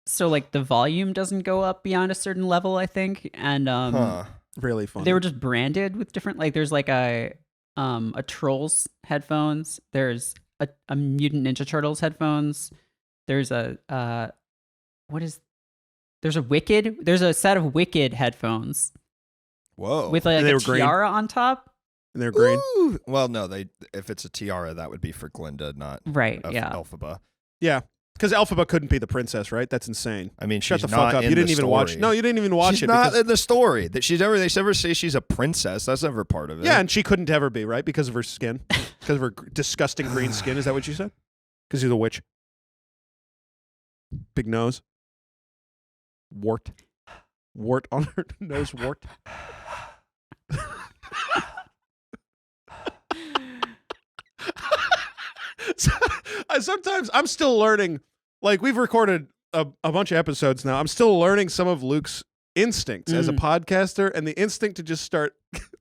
So like the volume doesn't go up beyond a certain level, I think, and Really funny. they were just branded with different. Like there's like a Trolls headphones. There's a Mutant Ninja Turtles headphones. There's a There's a set of Wicked headphones Whoa. with like And they a were green? tiara on top. and they're green. Ooh. Well, no, if it's a tiara, that would be for Glinda, not Right, yeah. Elphaba. Yeah, because Elphaba couldn't be the princess, right? That's insane. I mean, Shut she's the fuck not up. in You didn't the even watch. story. No, you didn't even watch She's it. not because, in the story. That they never say she's a princess. That's never part of it. yeah, and she couldn't ever be, right? Because of her skin. Because of her disgusting green skin. Is that what you said? Because you're the witch. Big nose. Wart. Wart on her nose. Wart. Sometimes I'm still learning. Like, we've recorded a bunch of episodes now. I'm still learning some of Luke's instincts as a podcaster, and the instinct to just start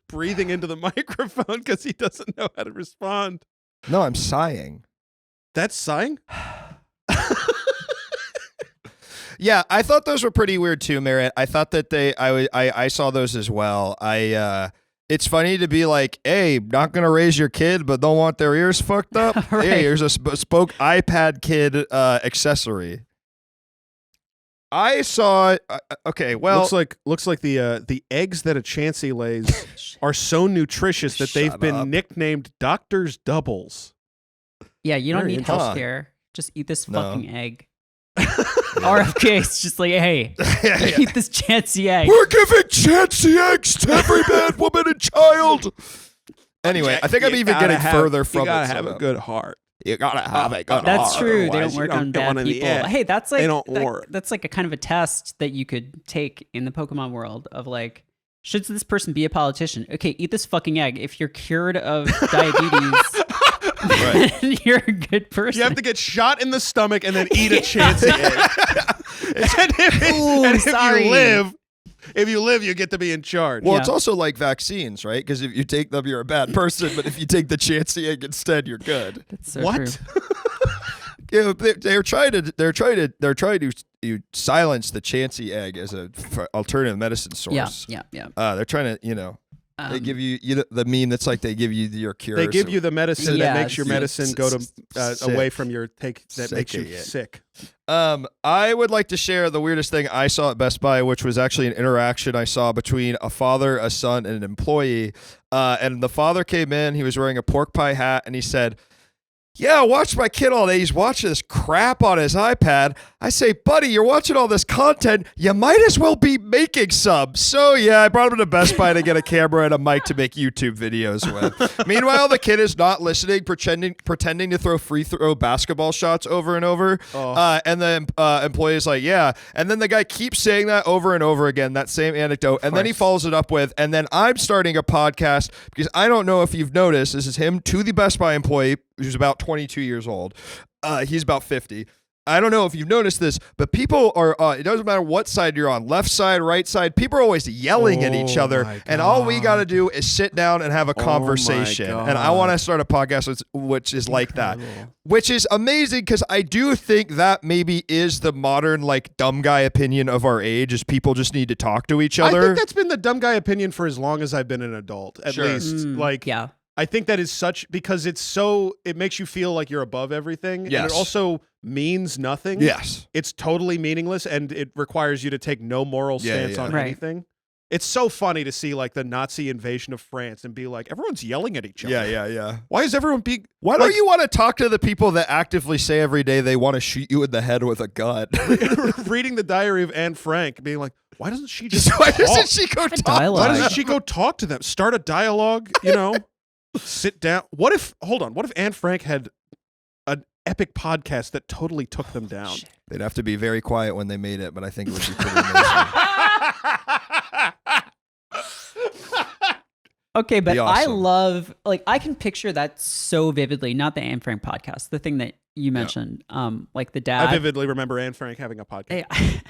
breathing into the microphone because he doesn't know how to respond. No, I'm sighing. That's sighing? Yeah, I thought those were pretty weird too, Merritt. I thought that I saw those as well. It's funny to be like, hey, not gonna raise your kid, but don't want their ears fucked up. Right. Hey, here's a bespoke iPad kid accessory. I saw. Okay, well, looks like the eggs that a Chansey lays are so nutritious that they've Shut been up. nicknamed Doctor's Doubles. Yeah, you don't Very need interesting. health care. Just eat this No. fucking egg. RFK is just like, hey, eat this Chansey egg. we're giving Chansey eggs to every man, woman, and child. Anyway, I think I'm You even gotta getting have- further from You gotta it. have somehow. a good heart. You gotta have a good That's heart. true. They Otherwise, don't work you don't on get bad one in the people. egg. Hey, that's like They don't work. That's like a kind of a test that you could take in the Pokemon world of like, should this person be a politician? Okay, eat this fucking egg. If you're cured of diabetes, then you're a good person. You have to get shot in the stomach and then eat a Chansey egg. and sorry. if you live, you get to be in charge. Well, Yeah. it's also like vaccines, right? Because if you take them, you're a bad person. But if you take the Chansey egg instead, you're good. That's so What? true. You know, they're trying to silence the Chansey egg as a for alternative medicine source. Yeah. They're trying to, They give you the meme that's like they give you your cure. They give you the medicine that makes your Yes. medicine go to Sick. away from your that makes you Sick, yeah. sick. I would like to share the weirdest thing I saw at Best Buy, which was actually an interaction I saw between a father, a son, and an employee. And the father came in. He was wearing a pork pie hat, and he said, "Yeah, I watched my kid all day. He's watching this crap on his iPad." I say, "Buddy, you're watching all this content. You might as well be making some." So, yeah, I brought him to Best Buy to get a camera and a mic to make YouTube videos with. Meanwhile, the kid is not listening, pretending to throw free throw basketball shots over and over. And the employee is like, "Yeah." And then the guy keeps saying that over and over again, that same anecdote. And then he follows it up with, "And then I'm starting a podcast because I don't know if you've noticed." This is him to the Best Buy employee who's about 22 years old. He's about 50. "I don't know if you've noticed this, but people are, it doesn't matter what side you're on, left side, right side, people are always yelling at each other. my And all we God. got to do is sit down and have a conversation. And I want to start a podcast which is like that, which is amazing because I do think that maybe is the modern, like, dumb guy opinion of our age is people just need to talk to each I other. think that's been the dumb guy opinion for as long as I've been an adult, at Sure. least. Like, Yeah. I think that is such because it makes you feel like you're above everything. And Yes. it also means nothing. Yes. It's totally meaningless and it requires you to take no moral stance on Right. anything. It's so funny to see like the Nazi invasion of France and be like, everyone's yelling at each other. Yeah. Why is everyone being Why don't you want to talk to the people that actively say every day they want to shoot you in the head with a gun? reading the diary of Anne Frank, being like, why doesn't she just Why talk? doesn't she go talk? dialogue. Why doesn't she go talk to them? Start a dialogue, you know? Sit down. What if Anne Frank had an epic podcast that totally took them down? They'd have to be very quiet when they made it, but I think it would be pretty amazing. Okay, but Be I awesome. love, like, I can picture that so vividly. Not the Anne Frank podcast, the thing that you mentioned, like the dad. I vividly remember Anne Frank having a podcast.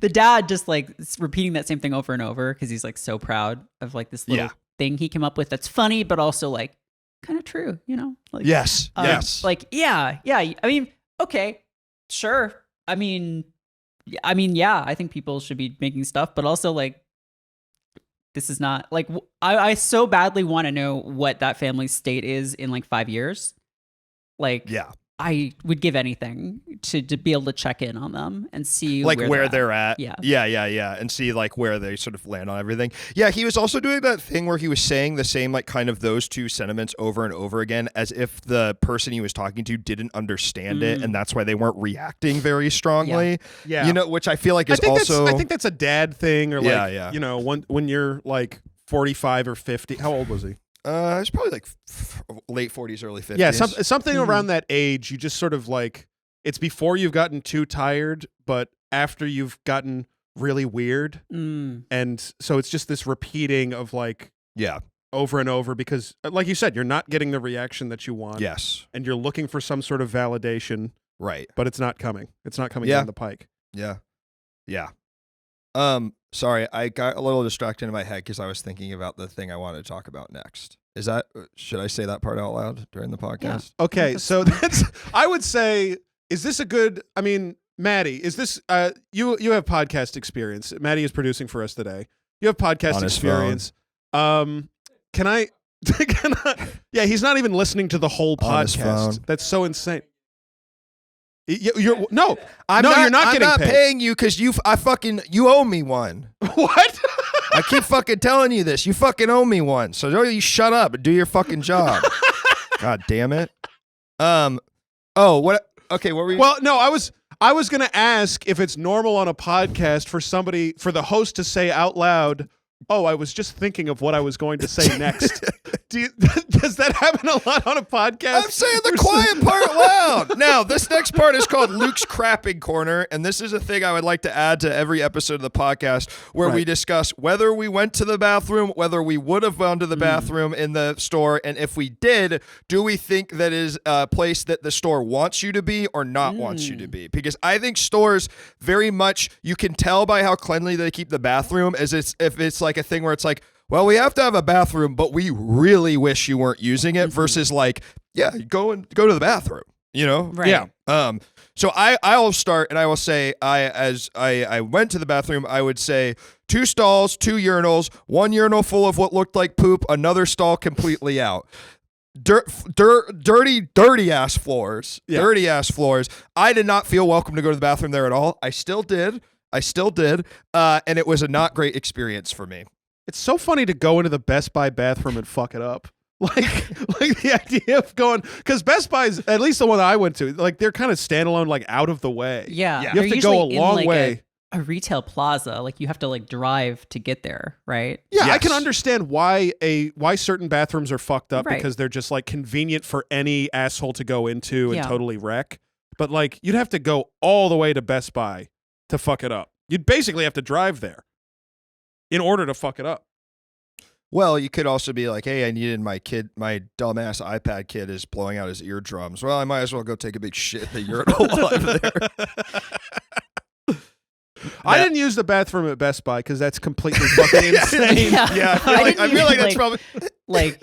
The dad just like repeating that same thing over and over because he's like so proud of like this little thing he came up with that's funny, but also like kind of true, you know? Like, Yes. Yes. Like, yeah. I mean, okay, sure. I mean, yeah, I think people should be making stuff, but also like, this is not like, I so badly want to know what that family's state is in like 5 years. Like, Yeah. I would give anything to be able to check in on them and see Like where they're at. Yeah. Yeah. And see like where they sort of land on everything. Yeah, he was also doing that thing where he was saying the same like kind of those two sentiments over and over again as if the person he was talking to didn't understand it and that's why they weren't reacting very strongly. Yeah. You know, which I feel like is I also think that's a dad thing or like, Yeah. you know, when you're like 45 or 50. How old was he? it's probably like late 40s, early 50s. Yeah, something around that age, you just sort of like, it's before you've gotten too tired, but after you've gotten really weird. And so it's just this repeating of like Yeah. over and over because, like you said, you're not getting the reaction that you want. Yes. And you're looking for some sort of validation, Right. but it's not coming. It's not coming Yeah. down the pike. Yeah. Sorry, I got a little distracted in my head because I was thinking about the thing I wanted to talk about next. Should I say that part out loud during the podcast? Okay, so that's, I would say, is this a good, I mean, Maddie, is this, you have podcast experience. Maddie is producing for us today. You have podcast On his experience. Can I, yeah, he's not even listening to the whole On his podcast. phone. That's so insane. You're you're not getting paid. paying you because you owe me one. What? I keep fucking telling you this. You fucking owe me one. So don't you shut up and do your fucking job. God damn it. What? Okay, what were you? Well, no, I was going to ask if it's normal on a podcast for the host to say out loud, "Oh, I was just thinking of what I was going to say next." Does that happen a lot on a podcast? I'm saying the quiet part loud. Now, this next part is called Luke's Crapping Corner, and this is a thing I would like to add to every episode of the podcast where we discuss whether we went to the bathroom, whether we would have gone to the bathroom in the store, and if we did, do we think that is a place that the store wants you to be or not wants you to be? Because I think stores very much, you can tell by how cleanly they keep the bathroom as if it's like a thing where it's like, well, we have to have a bathroom, but we really wish you weren't using it versus like, yeah, go to the bathroom. You know? Right. Yeah. So I'll start and I will say as I went to the bathroom, I would say 2 stalls, 2 urinals, 1 urinal full of what looked like poop, another stall completely out. Dirty ass floors. Yeah. Dirty ass floors. I did not feel welcome to go to the bathroom there at all. I still did. And it was a not great experience for me. It's so funny to go into the Best Buy bathroom and fuck it up. Like the idea of going, because Best Buy's, at least the one I went to, like they're kind of standalone, like out of the way. Yeah. You They're have to go a usually in, long like, way. A retail plaza, like you have to like drive to get there, right? Yeah, I Yes. can understand why certain bathrooms are fucked up Right. because they're just like convenient for any asshole to go into and Yeah. totally wreck. But like you'd have to go all the way to Best Buy to fuck it up. You'd basically have to drive there in order to fuck it up. Well, you could also be like, hey, I needed my dumbass iPad kid is blowing out his eardrums. Well, I might as well go take a big shit in the urinal while I'm there. I didn't use the bathroom at Best Buy because that's completely fucking insane. Yeah, I I feel like that's didn't probably Like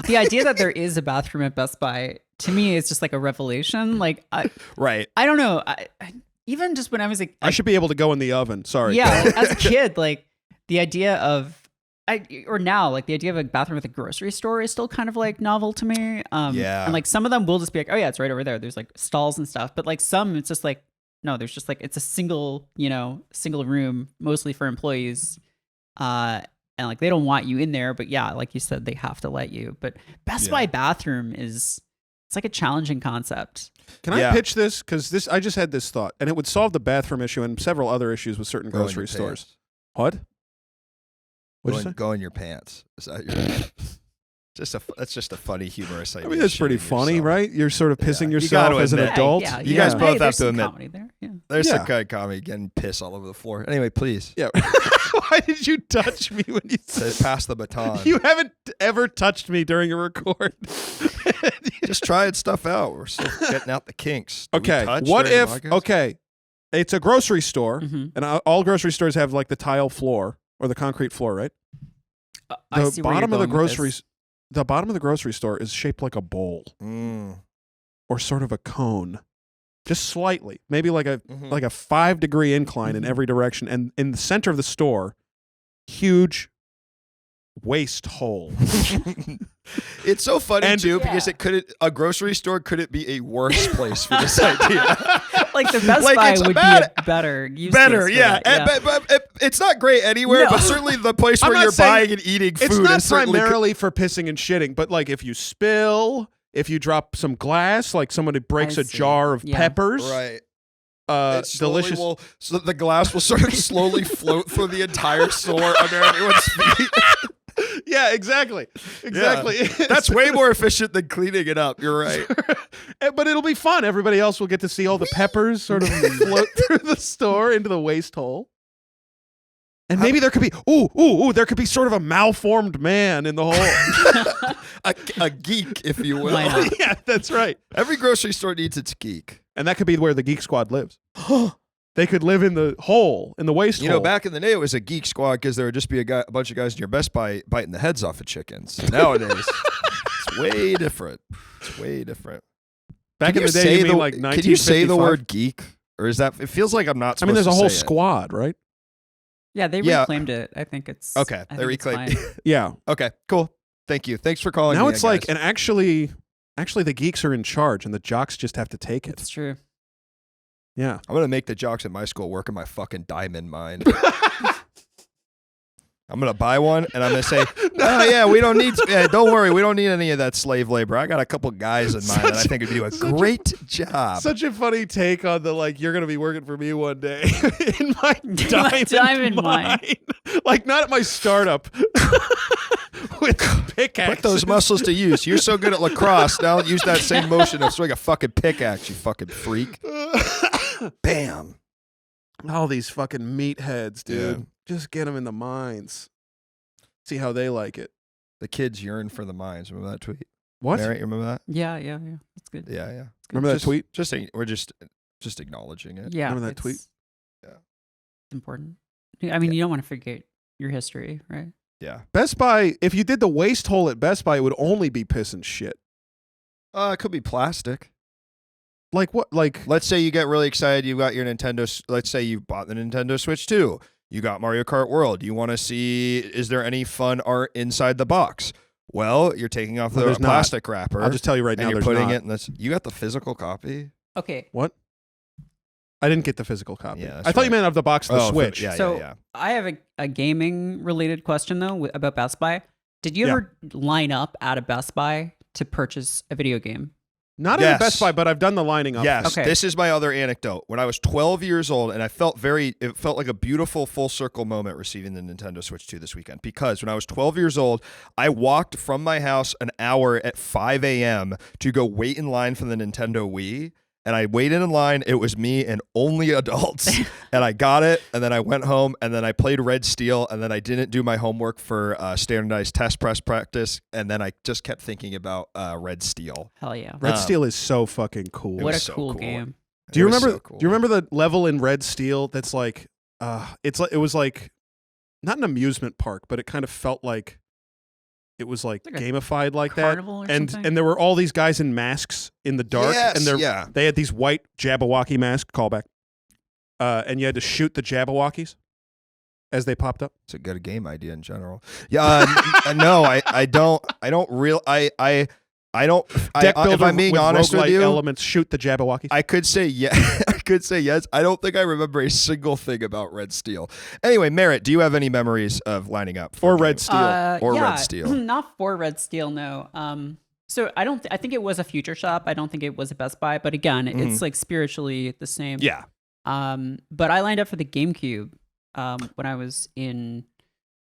the idea that there is a bathroom at Best Buy to me is just like a revelation. Like right. I don't know. I even just when I was like, I should be able to go in the oven. Sorry. yeah, as a kid, like the idea of the idea of a bathroom with a grocery store is still kind of like novel to me. Yeah. And like some of them will just be like, oh yeah, it's right over there. There's like stalls and stuff. But like some, it's just like, no, there's just like, it's a single room, mostly for employees. And like they don't want you in there, but yeah, like you said, they have to let you. But Best Buy bathroom it's like a challenging concept. Can I pitch this? Because I just had this thought, and it would solve the bathroom issue and several other issues with certain grocery stores. What? What'd you say? Go in your pants. Is that your that's just a funny, humorous idea. I mean, that's pretty funny, yourself. right? You're sort of pissing You yourself gotta as an admit. adult. Yeah, You guys both have there's to some admit. comedy there. Yeah. There's Yeah. some kind of comedy getting piss all over the floor. Anyway, please. Yeah. Why did you touch me when you said Pass the baton. You haven't ever touched me during a record. Just trying stuff out. We're still getting out the kinks. Do we Okay. touch What during the if? podcast? Okay, it's a grocery store, Mhm. and all grocery stores have like the tile floor or the concrete floor, right? I The see where you're bottom of the going with this. groceries, the bottom of the grocery store is shaped like a bowl or sort of a cone, just slightly, maybe like a 5-degree incline in every direction, and in the center of the store, huge waste hole. It's so funny And- too because a grocery store couldn't be a worse place for this idea. Like the Best Like, Buy it's would bad- be a better use Better, case for yeah. that, But it's not great anywhere, No. but certainly the place I'm where not you're saying- buying and eating food It's not is certainly primarily for pissing and shitting, but like if you spill, if you drop some glass, like somebody breaks I a see. jar of Yeah. peppers, right. It slowly delicious. so the glass will sort of slowly float through the entire store under everyone's feet. Yeah, exactly. Exactly. That's way more efficient than cleaning it up. You're right. But it'll be fun. Everybody else will get to see all the peppers sort of float through the store into the waste hole. And maybe there could be there could be sort of a malformed man in the hole. a geek, if you will. Why not? Yeah, that's right. Every grocery store needs its geek. And that could be where the Geek Squad lives. They could live in the hole, in the waste You hole. know, back in the day, it was a geek squad because there would just be a bunch of guys in your Best Buy biting the heads off of chickens. Nowadays, it's way different. It's way different. Back Can in you the day, say you mean like 1955? Can you say the word geek, or is that? It feels like I'm not. I Supposed mean, there's a to whole say it. squad, right? Yeah, they Yeah. reclaimed it. I think it's Okay, I they think it's reclaimed. fine. Yeah. Okay, cool. Thank you. Thanks for calling. Now me, it's like, guys. and actually, the geeks are in charge, and the jocks just have to take it. It's true. Yeah. I'm gonna make the jocks at my school work in my fucking diamond mine. I'm gonna buy one, and I'm gonna say, "Oh yeah, we don't need. Don't worry, we don't need any of that slave labor. I got a couple guys in mind that I think would do a great job." Such a funny take on the like you're gonna be working for me one day in my diamond, diamond mine. Like not at my startup with pickaxe. Put those muscles to use. You're so good at lacrosse. Now use that same motion to swing a fucking pickaxe, you fucking freak. Bam. All these fucking meatheads, dude. Yeah. Just get them in the mines. See how they like it. The kids yearn for the mines. Remember that tweet? What? Merritt, you remember that? Yeah. That's good. Yeah, yeah. Remember that tweet? We're just acknowledging it. Yeah. Remember that tweet? Yeah. It's important. I mean, you don't want to forget your history, right? Yeah. Best Buy, if you did the waste hole at Best Buy, it would only be piss and shit. It could be plastic. Like what? Like Let's say you get really excited. You got your Nintendo. Let's say you bought the Nintendo Switch 2. You got Mario Kart World. You want to see, is there any fun art inside the box? Well, you're taking off No, the there's not. plastic wrapper. I'll just tell you right and now, you're there's putting not. it in this. You got the physical copy? Okay. What? I didn't get the physical copy. Yeah, that's I thought you right. meant of the box of the Switch. Yeah, So yeah. I have a gaming related question though about Best Buy. Did you Yeah. ever line up at a Best Buy to purchase a video game? Not at Yes. Best Buy, but I've done the lining up. Yes, Okay. this is my other anecdote. When I was 12 years old, and it felt like a beautiful full circle moment receiving the Nintendo Switch 2 this weekend. Because when I was 12 years old, I walked from my house an hour at 5 a.m. to go wait in line for the Nintendo Wii. And I waited in line. It was me and only adults. And I got it. And then I went home. And then I played Red Steel. And then I didn't do my homework for standardized test press practice. And then I just kept thinking about Red Steel. Hell yeah. Red Steel is so fucking cool. What a was so cool cool. game. Do you It was remember? so cool. Do you remember the level in Red Steel that's like, it was like, not an amusement park, but it kind of felt like it was like Like a gamified like that. Carnival or And something? and there were all these guys in masks in the dark, Yes, and yeah. they had these white Jabberwocky masks. Callback. And you had to shoot the Jabberwockies as they popped up. It's a good game idea in general. Yeah, no, I don't Deck if builder I'm being with honest with roguelike you, elements. Shoot the Jabberwockies. I could say yeah. I could say yes. I don't think I remember a single thing about Red Steel. Anyway, Merritt, do you have any memories of lining up for Or Red games? Steel. Or yeah, Red Steel. Not for Red Steel, no. So I think it was a Future Shop. I don't think it was a Best Buy, but again, it's like spiritually the same. Yeah. But I lined up for the GameCube when I was in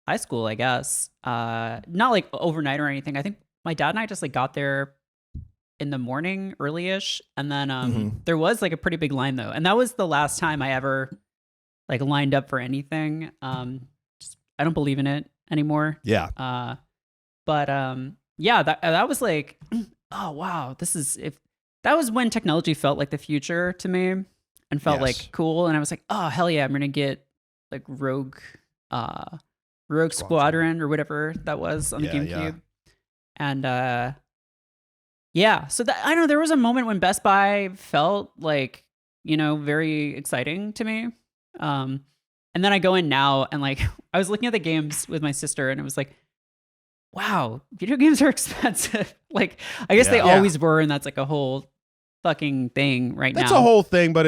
high school, I guess. Not like overnight or anything. I think my dad and I just like got there in the morning, early-ish, and then there was like a pretty big line though, and that was the last time I ever like lined up for anything. Just, I don't believe in it anymore. Yeah. Yeah, that was like, oh wow, that was when technology felt like the future to me and felt Yes. like cool, and I was like, oh hell yeah, I'm gonna get like Rogue Squadron or whatever that was on the Yeah, GameCube, yeah. and yeah, so that I don't know, there was a moment when Best Buy felt like, you know, very exciting to me, and then I go in now and like I was looking at the games with my sister and it was like, wow, video games are expensive. Like, I guess they Yeah. always were, and that's like a whole fucking thing right That's now. a whole thing, but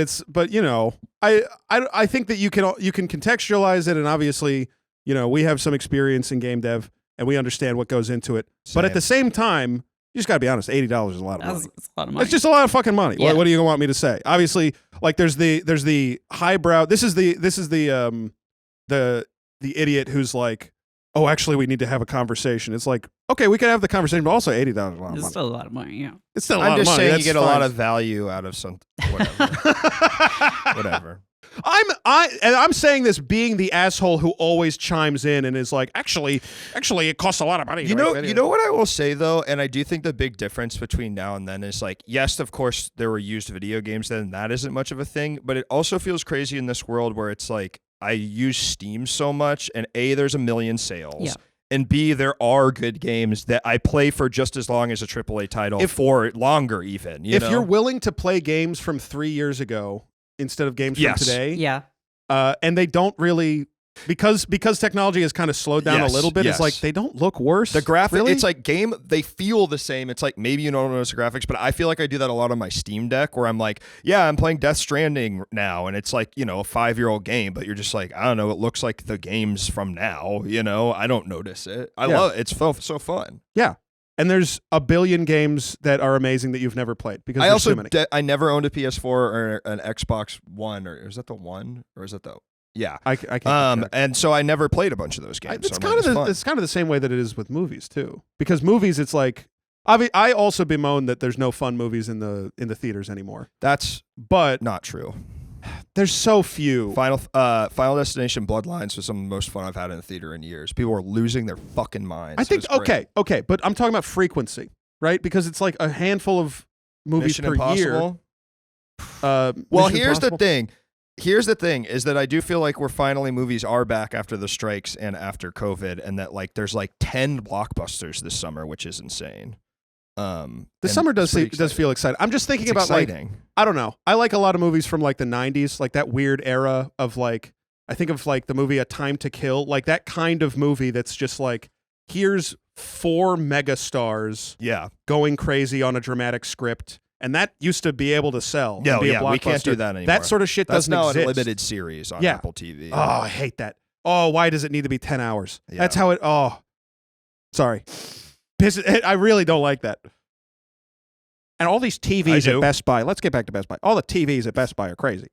you know, I think that you can contextualize it, and obviously, you know, we have some experience in game dev and we understand what goes into it. But at the same time, you just gotta be honest. $80 is a lot of money. That's a lot of money. It's just a lot of fucking money. Yeah. What do you want me to say? Obviously, like there's the highbrow. This is the idiot who's like, oh, actually, we need to have a conversation. It's like, okay, we can have the conversation, but also $80 is a lot of money. It's still a lot of money, yeah. It's still a lot I'm of just money. saying That's you get a fine. lot of value out of some whatever. Whatever. I'm saying this being the asshole who always chimes in and is like, actually, it costs a lot of money. You know what I will say though, and I do think the big difference between now and then is like, yes, of course there were used video games then, that isn't much of a thing, but it also feels crazy in this world where it's like I use Steam so much, and A, there's a million sales. Yeah. And B, there are good games that I play for just as long as a AAA title, for longer even. if you're willing to play games from 3 years ago instead of games Yes. from today, Yeah. and they don't really, because technology has kind of slowed down a little bit. Yes. It's like they don't look worse. The graphic, really? it's like they feel the same. It's like maybe you don't notice the graphics, but I feel like I do that a lot on my Steam Deck where I'm like, yeah, I'm playing Death Stranding now, and it's like, you know, a 5-year-old game, but you're just like, I don't know, it looks like the games from now, you know, I don't notice it. I Yeah. love it. It's so fun. Yeah. And there's a billion games that are amazing that you've never played because I there's also too many. I never owned a PS4 or an Xbox One, or is that the one, or is that the yeah? I can't. keep track. And so I never played a bunch of those games. It's so kind of fun. it's kind of the same way that it is with movies too. Because movies, it's like I also bemoan that there's no fun movies in the theaters anymore. That's But not true. there's so few. Final Destination Bloodlines was some of the most fun I've had in a theater in years. People were losing their fucking minds. I think It was great. okay, but I'm talking about frequency, right? Because it's like a handful of movies Mission per Impossible. year. Well, Mission here's Impossible. the thing. Here's the thing is that I do feel like movies are back after the strikes and after COVID, and that like there's like 10 blockbusters this summer, which is insane. The and summer it's pretty does feel exciting. I'm just thinking about like exciting. I don't know. I like a lot of movies from like the 90s, like that weird era of like I think of like the movie A Time to Kill, like that kind of movie that's just like here's 4 megastars Yeah. going crazy on a dramatic script, and that used to be able to sell. and No, be a yeah, we can't do blockbuster. that anymore. That sort of shit That's doesn't now exist. a limited series on Yeah. Apple TV. Oh, I hate that. Oh, why does it need to be 10 hours? Yeah. That's how it. Oh, sorry. I really don't like that. And all these TVs do. at Best Buy. Let's get back to Best Buy. All the TVs at Best Buy are crazy.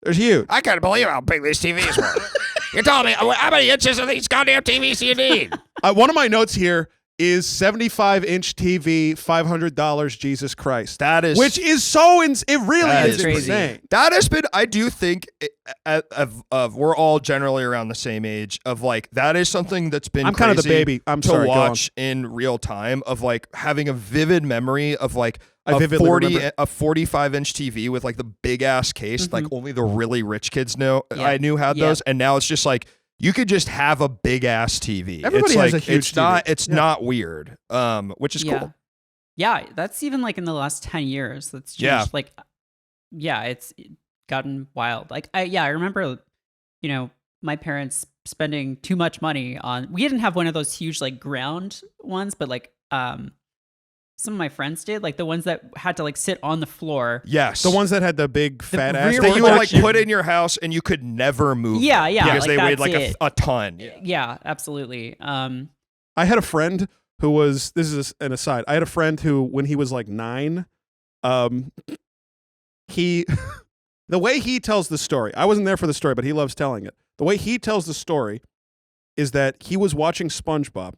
They're huge. I can't believe how big these TVs were. You told me, how many inches of these goddamn TVs do you need? One of my notes here is 75-inch TV, $500. Jesus Christ. That is Which is so it really That is is crazy. insane. That has been, I do think, of we're all generally around the same age. Of like that is something that's been I'm kind of the crazy baby. I'm to sorry. Go on. watch in real time. Of like having a vivid memory of like I vividly remember. a 45-inch TV with like the big ass case, like only the really rich kids know. Yeah. I knew had Yeah. those, and now it's just like you could just have a big ass TV. Everybody it's has like, a huge It's not. TV. It's Yeah. not weird. Which is yeah. cool. Yeah, that's even like in the last 10 years. That's changed. Yeah. Like, yeah, it's gotten wild. Like, I remember, my parents spending too much money on. We didn't have one of those huge like ground ones, but like, some of my friends did, like the ones that had to like sit on the floor. Yes, The ones that had the big fat ass. rear that you would like projection. put in your house and you could never move. Yeah, them yeah, because like, they weighed that's like it. a ton. Yeah, absolutely. I had a friend who was, this is an aside. I had a friend who, when he was like 9, he, the way he tells the story, I wasn't there for the story, but he loves telling it. The way he tells the story is that he was watching SpongeBob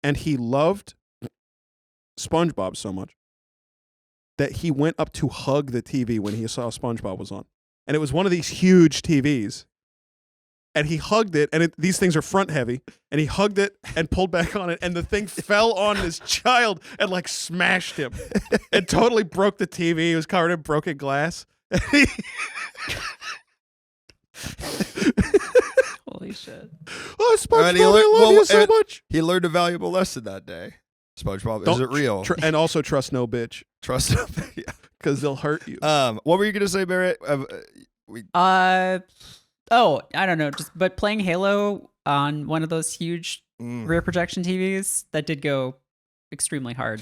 and he loved SpongeBob so much that he went up to hug the TV when he saw SpongeBob was on. And it was one of these huge TVs. And he hugged it, and these things are front heavy, and he hugged it and pulled back on it, and the thing fell on his child and like smashed him. It totally broke the TV. He was covered in broken glass. Holy shit. Oh, SpongeBob, And he I learned- love well, you so and- much. He learned a valuable lesson that day. SpongeBob, is Don't it real? And also trust no bitch, Trust him. Yeah. because they'll hurt you. What were you gonna say, Merritt? Oh, I don't know. But playing Halo on one of those huge rear projection TVs, that did go extremely hard.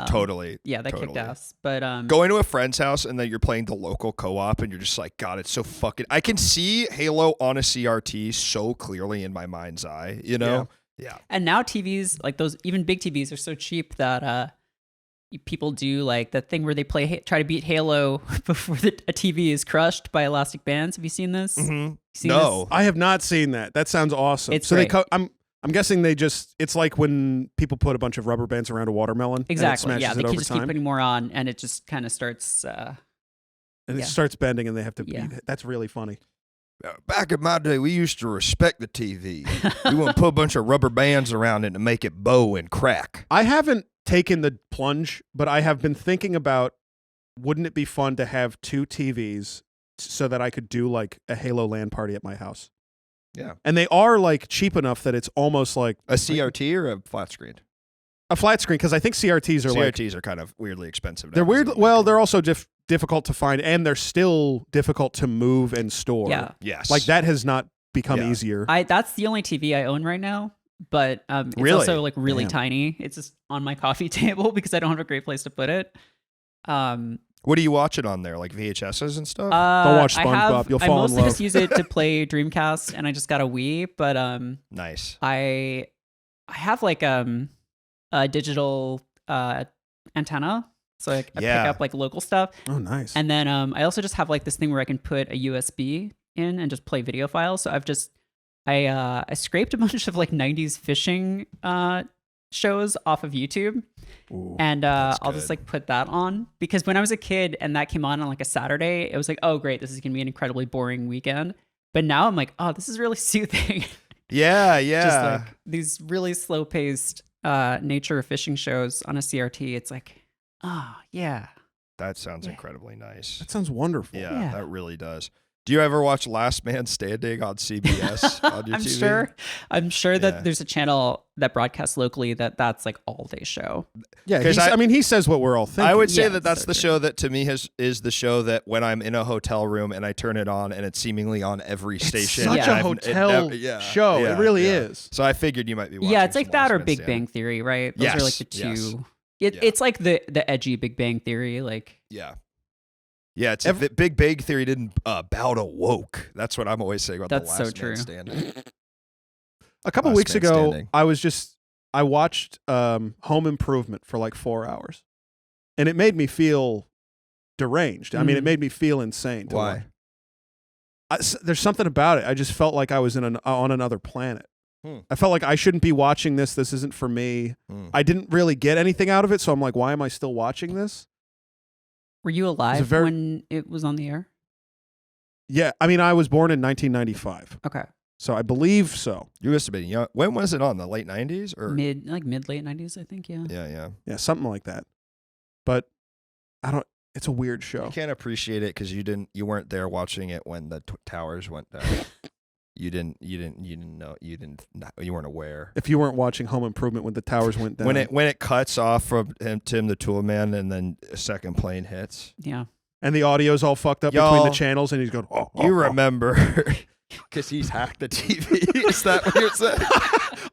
Totally. Yeah, that kicked totally. ass. But Going to a friend's house and then you're playing the local co-op and you're just like, God, it's so fucking. I can see Halo on a CRT so clearly in my mind's eye. You know? Yeah. and now TVs, like those even big TVs, are so cheap that people do like the thing where they try to beat Halo before a TV is crushed by elastic bands. Have you seen this? Mm-hmm. Seen No. I have not seen that. That sounds awesome. It's so great. I'm guessing they just, it's like when people put a bunch of rubber bands around a watermelon. Exactly. And it Yeah, smashes they it can over just keep time, putting more on, and it just kind of starts. and yeah. it starts bending and they have to Yeah. beat it. That's really funny. Back in my day, we used to respect the TV. We wouldn't put a bunch of rubber bands around it to make it bow and crack. I haven't taken the plunge, but I have been thinking about, wouldn't it be fun to have 2 TVs so that I could do like a Halo LAN party at my house? Yeah. And they are like cheap enough that it's almost like A CRT or a flat screen? a flat screen, because I think CRTs are like, CRTs are kind of weirdly expensive. they're now, weird. isn't it? Well, they're also difficult to find, and they're still difficult to move and store. Yeah. Yes. Like that has not become Yeah. easier. That's the only TV I own right now, but it's Really? also like really Damn. tiny. It's just on my coffee table because I don't have a great place to put it. What do you watch it on there? Like VHSs and stuff? Don't watch I SpongeBob. You'll I fall in mostly love. just use it to play Dreamcast, and I just got a Wii. But Nice. I have like a digital antenna, so I Yeah. pick up like local stuff. Oh, nice. And then I also just have like this thing where I can put a USB in and just play video files. So I've just I scraped a bunch of like 90s fishing shows off of YouTube. Ooh. And I'll just good. like put that on, because when I was a kid and that came on like a Saturday, it was like, oh great, this is gonna be an incredibly boring weekend. But now I'm like, oh, this is really soothing. Yeah, yeah. Just like these really slow paced nature fishing shows on a CRT. It's like, oh yeah. that sounds Yeah. incredibly nice. That sounds wonderful. Yeah, Yeah. that really does. Do you ever watch Last Man Standing on CBS on your TV? I'm sure that Yeah. there's a channel that broadcasts locally that's like all day show. Yeah, 'Cause I mean, he says what we're all thinking. I would say Yeah, that that's so the true. show that to me is the show that when I'm in a hotel room and I turn it on and it's seemingly on every station. such Yeah. a I've- hotel show. It really is. So I figured you might be watching. Yeah, it's like some that Last or Man Big Standing. Bang Theory, right? Those Yes, are like the two. yes. Yeah. It's like the edgy Big Bang Theory, like Yeah. Yeah, it's if Big Bang Theory didn't bow to woke. That's what I'm always saying about That's the so Last Man true. Standing. A couple Last weeks Man ago, Standing. I watched Home Improvement for like 4 hours, and it made me feel deranged. I mean, it made me feel insane. To Why? watch. There's something about it. I just felt like I was on another planet. Hmm. I felt like I shouldn't be watching this. This isn't for me. Hmm. I didn't really get anything out of it, so I'm like, why am I still watching this? were you alive very- when it was on the air? Yeah, I mean, I was born in 1995, Okay. so I believe so. You must have been young. When was it on? The late 90s or Mid late 90s, I think, yeah. Yeah. Yeah, something like that. But I don't. It's a weird I show. can't appreciate it because you weren't there watching it when the towers went down. You weren't aware. If you weren't watching Home Improvement when the towers went down, When it cuts off from Tim the Tool Man and then a second plane hits. Yeah. and the audio's all fucked up between Y'all, the channels, and he's going, oh, You remember because he's hacked the TV. Is that what you're saying?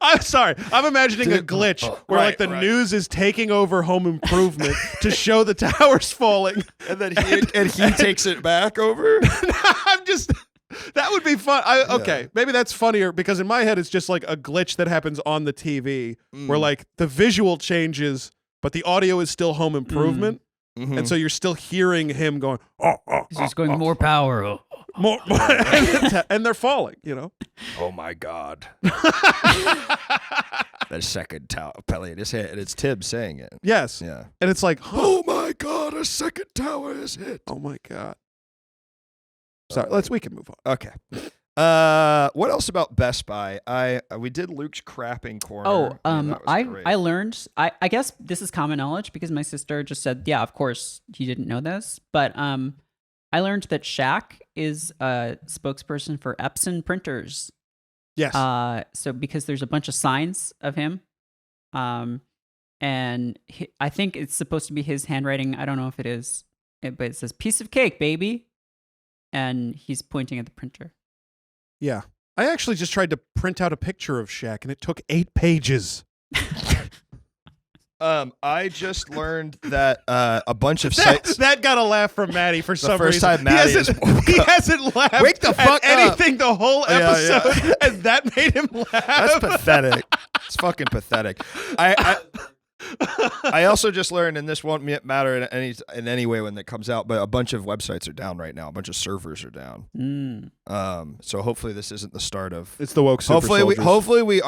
I'm sorry. I'm imagining a Dude, glitch where right, like the right. news is taking over Home Improvement to show the towers falling. And then he takes it back over. I'm just that would be fun. Okay, maybe that's funnier because in my head it's just like a glitch that happens on the TV where like the visual changes but the audio is still Home Improvement. Mhm. And so you're still hearing him going, He's just going more power. Oh. more, and they're falling, you know? Oh my God. The second plane is hit, and it's Tim saying it. Yes. Yeah. And it's like, Oh my God, a second tower is hit. oh my God. Sorry, we can move on. Okay. What else about Best Buy? We did Luke's crapping corner. Oh, and that was great. I learned. I guess this is common knowledge because my sister just said, yeah, of course you didn't know this, but I learned that Shaq is a spokesperson for Epson printers. Yes. So because there's a bunch of signs of him, and I think it's supposed to be his handwriting. I don't know if it is, but it says "piece of cake, baby," and he's pointing at the printer. Yeah. I actually just tried to print out a picture of Shaq, and it took 8 pages. I just learned that a bunch of sites. That got a laugh from Maddie for some first reason. time Maddie has woke he up. hasn't laughed Wake the fuck at up. anything the whole Yeah, episode, and that made him laugh. That's pathetic. It's fucking pathetic. I also just learned, and this won't matter in any way when it comes out, but a bunch of websites are down right now. A bunch of servers are down. So hopefully this isn't the start of. It's the woke super soldiers. Hopefully we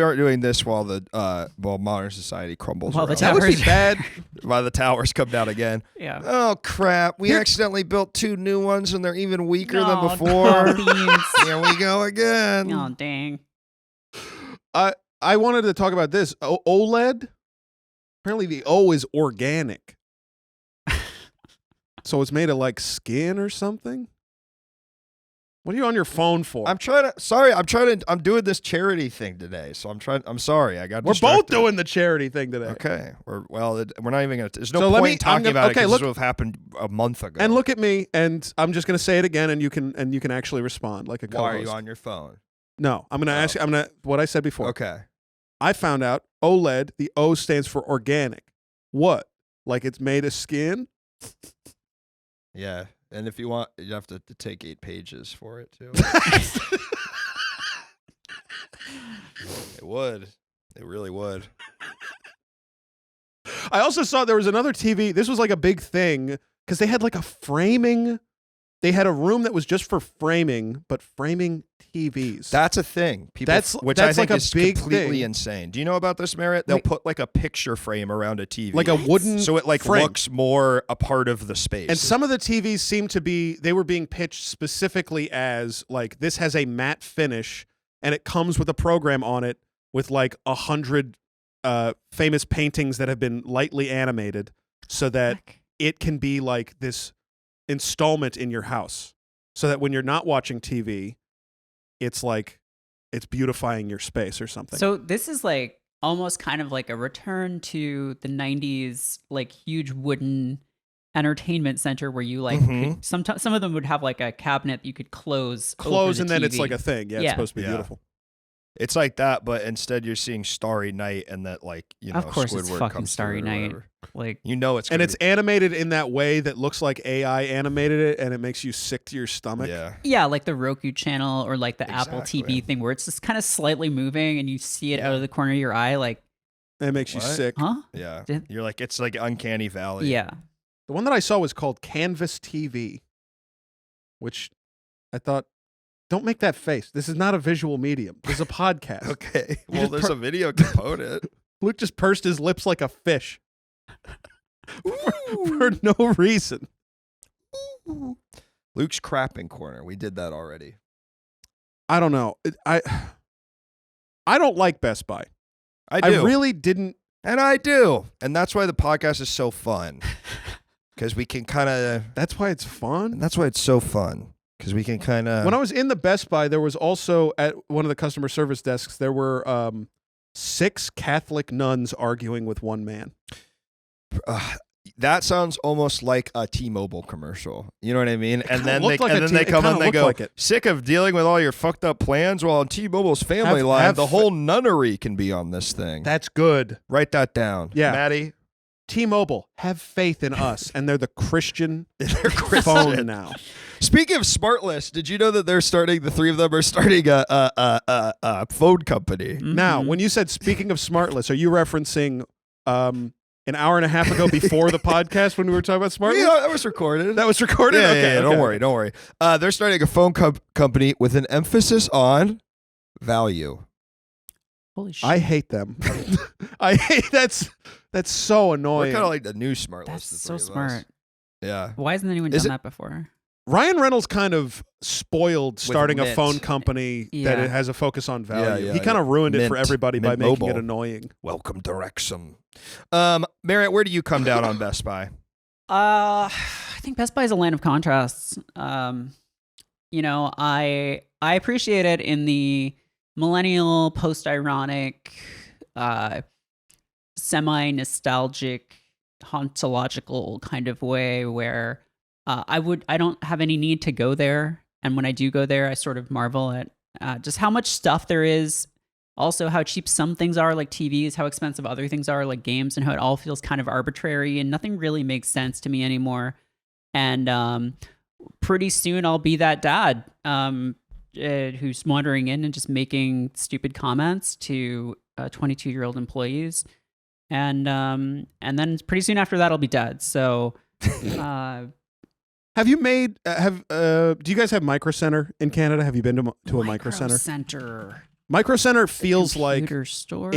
aren't doing this while modern society crumbles. While the around. That would be Towers. bad. While the towers come down again. Yeah. Oh crap! We accidentally built 2 new ones, and they're even weaker than Oh, before. beans. Here we go again. Oh, dang. I wanted to talk about this. OLED. Apparently the O is organic. So it's made of like skin or something? What are you on your phone for? I'm doing this charity thing today, so I'm sorry. I got We're both distracted. doing the charity thing today. Okay. We're not even going to. There's no So let point me- in talking I'm gonna- about it okay, because look- this would have happened a month ago. And look at me, and I'm just going to say it again, and you can actually respond like a co-host. Why are you on your phone? No, I'm going to ask you. I'm going to what I said before. Okay. I found out OLED. The O stands for organic. What? Like it's made of skin? Yeah. And if you want, you have to take 8 pages for it too. It would. It really would. I also saw there was another TV. This was like a big thing because they had like a framing. They had a room that was just for framing, but framing TVs. That's a thing. People, which that's I think like a is big completely thing. insane. Do you know about this, Merritt? They'll Like- put like a picture frame around a TV, like a wooden so it like frame. looks more a part of the space. And some of the TVs seem to be, they were being pitched specifically as like, this has a matte finish and it comes with a program on it with like 100 famous paintings that have been lightly animated so that it can be like this installment in your house. so that when you're not watching TV, it's like it's beautifying your space or something. So this is like almost kind of like a return to the 90s, like huge wooden entertainment center where you like sometimes some of them would have like a cabinet you could close over the and then it's TV. like a thing. Yeah, it's Yeah. supposed to be Yeah. beautiful. It's like that, but instead you're seeing Starry Night, and that like Of course it's Squidward fucking comes Starry through or Night. whatever. Like You know it's And gonna it's animated in that way that looks like AI animated it, and it makes you sick to your stomach. yeah. like the Roku channel or like the Apple Exactly. TV thing where it's just kind of slightly moving and you see it out of the corner of your eye like, And it makes you What? sick. huh? Yeah. Did- You're like, it's like Uncanny Valley. Yeah. The one that I saw was called Canvas TV, which I thought, don't make that face. This is not a visual medium. This is a podcast. Okay. You Well, just there's a video component. Luke just pursed his lips like a fish for no reason. Luke's crapping corner. We did that already. I don't know. I don't like Best Buy. I do. I really didn't. And I do. And that's why the podcast is so fun. Because we can kind of. That's why it's fun. That's why it's so fun. Because we can kind of. When I was in the Best Buy, there was also at one of the customer service desks, there were 6 Catholic nuns arguing with one man. That sounds almost like a T-Mobile commercial. You know what I mean? And kinda then looked like a they T- it come kinda and they looked go, like it. sick of dealing with all your fucked up plans? Well, on T-Mobile's family line, have the whole nunnery can be on this thing. That's good. Write that down. Yeah. Maddie, T-Mobile, have faith in us. And they're the Christian they're Christian. phone now. Speaking of SmartList, did you know that the 3 of them are starting a phone company? Now, Mhm. when you said speaking of SmartList, are you referencing an hour and a half ago before the podcast when we were talking about SmartList? Yeah, that was recorded. That was recorded? Yeah, Okay, yeah, okay. don't worry. They're starting a phone company with an emphasis on value. Holy shit. I hate them. I hate that's so We're annoying. kind of like the new SmartList. That's the so three of us. smart. Yeah. Why hasn't anyone Is done it- that before? Ryan Reynolds kind of spoiled starting a Mint. phone company that Yeah. it has a focus on value. yeah, he kind of ruined it for Mint. everybody by Mint making Mobile. it annoying. Welcome to Wrexham. Merritt, where do you come down on Best Buy? I think Best Buy is a land of contrasts. You know, I appreciate it in the millennial, post-ironic, semi-nostalgic, hauntological kind of way where I don't have any need to go there, and when I do go there, I sort of marvel at just how much stuff there is. Also, how cheap some things are, like TVs, how expensive other things are, like games, and how it all feels kind of arbitrary and nothing really makes sense to me anymore. And pretty soon I'll be that dad who's wandering in and just making stupid comments to 22-year-old employees. And then pretty soon after that, I'll be dead. So Have you made do you guys have Micro Center in Canada? Have you been to a Micro Center? Center. Micro Center feels like Computer store.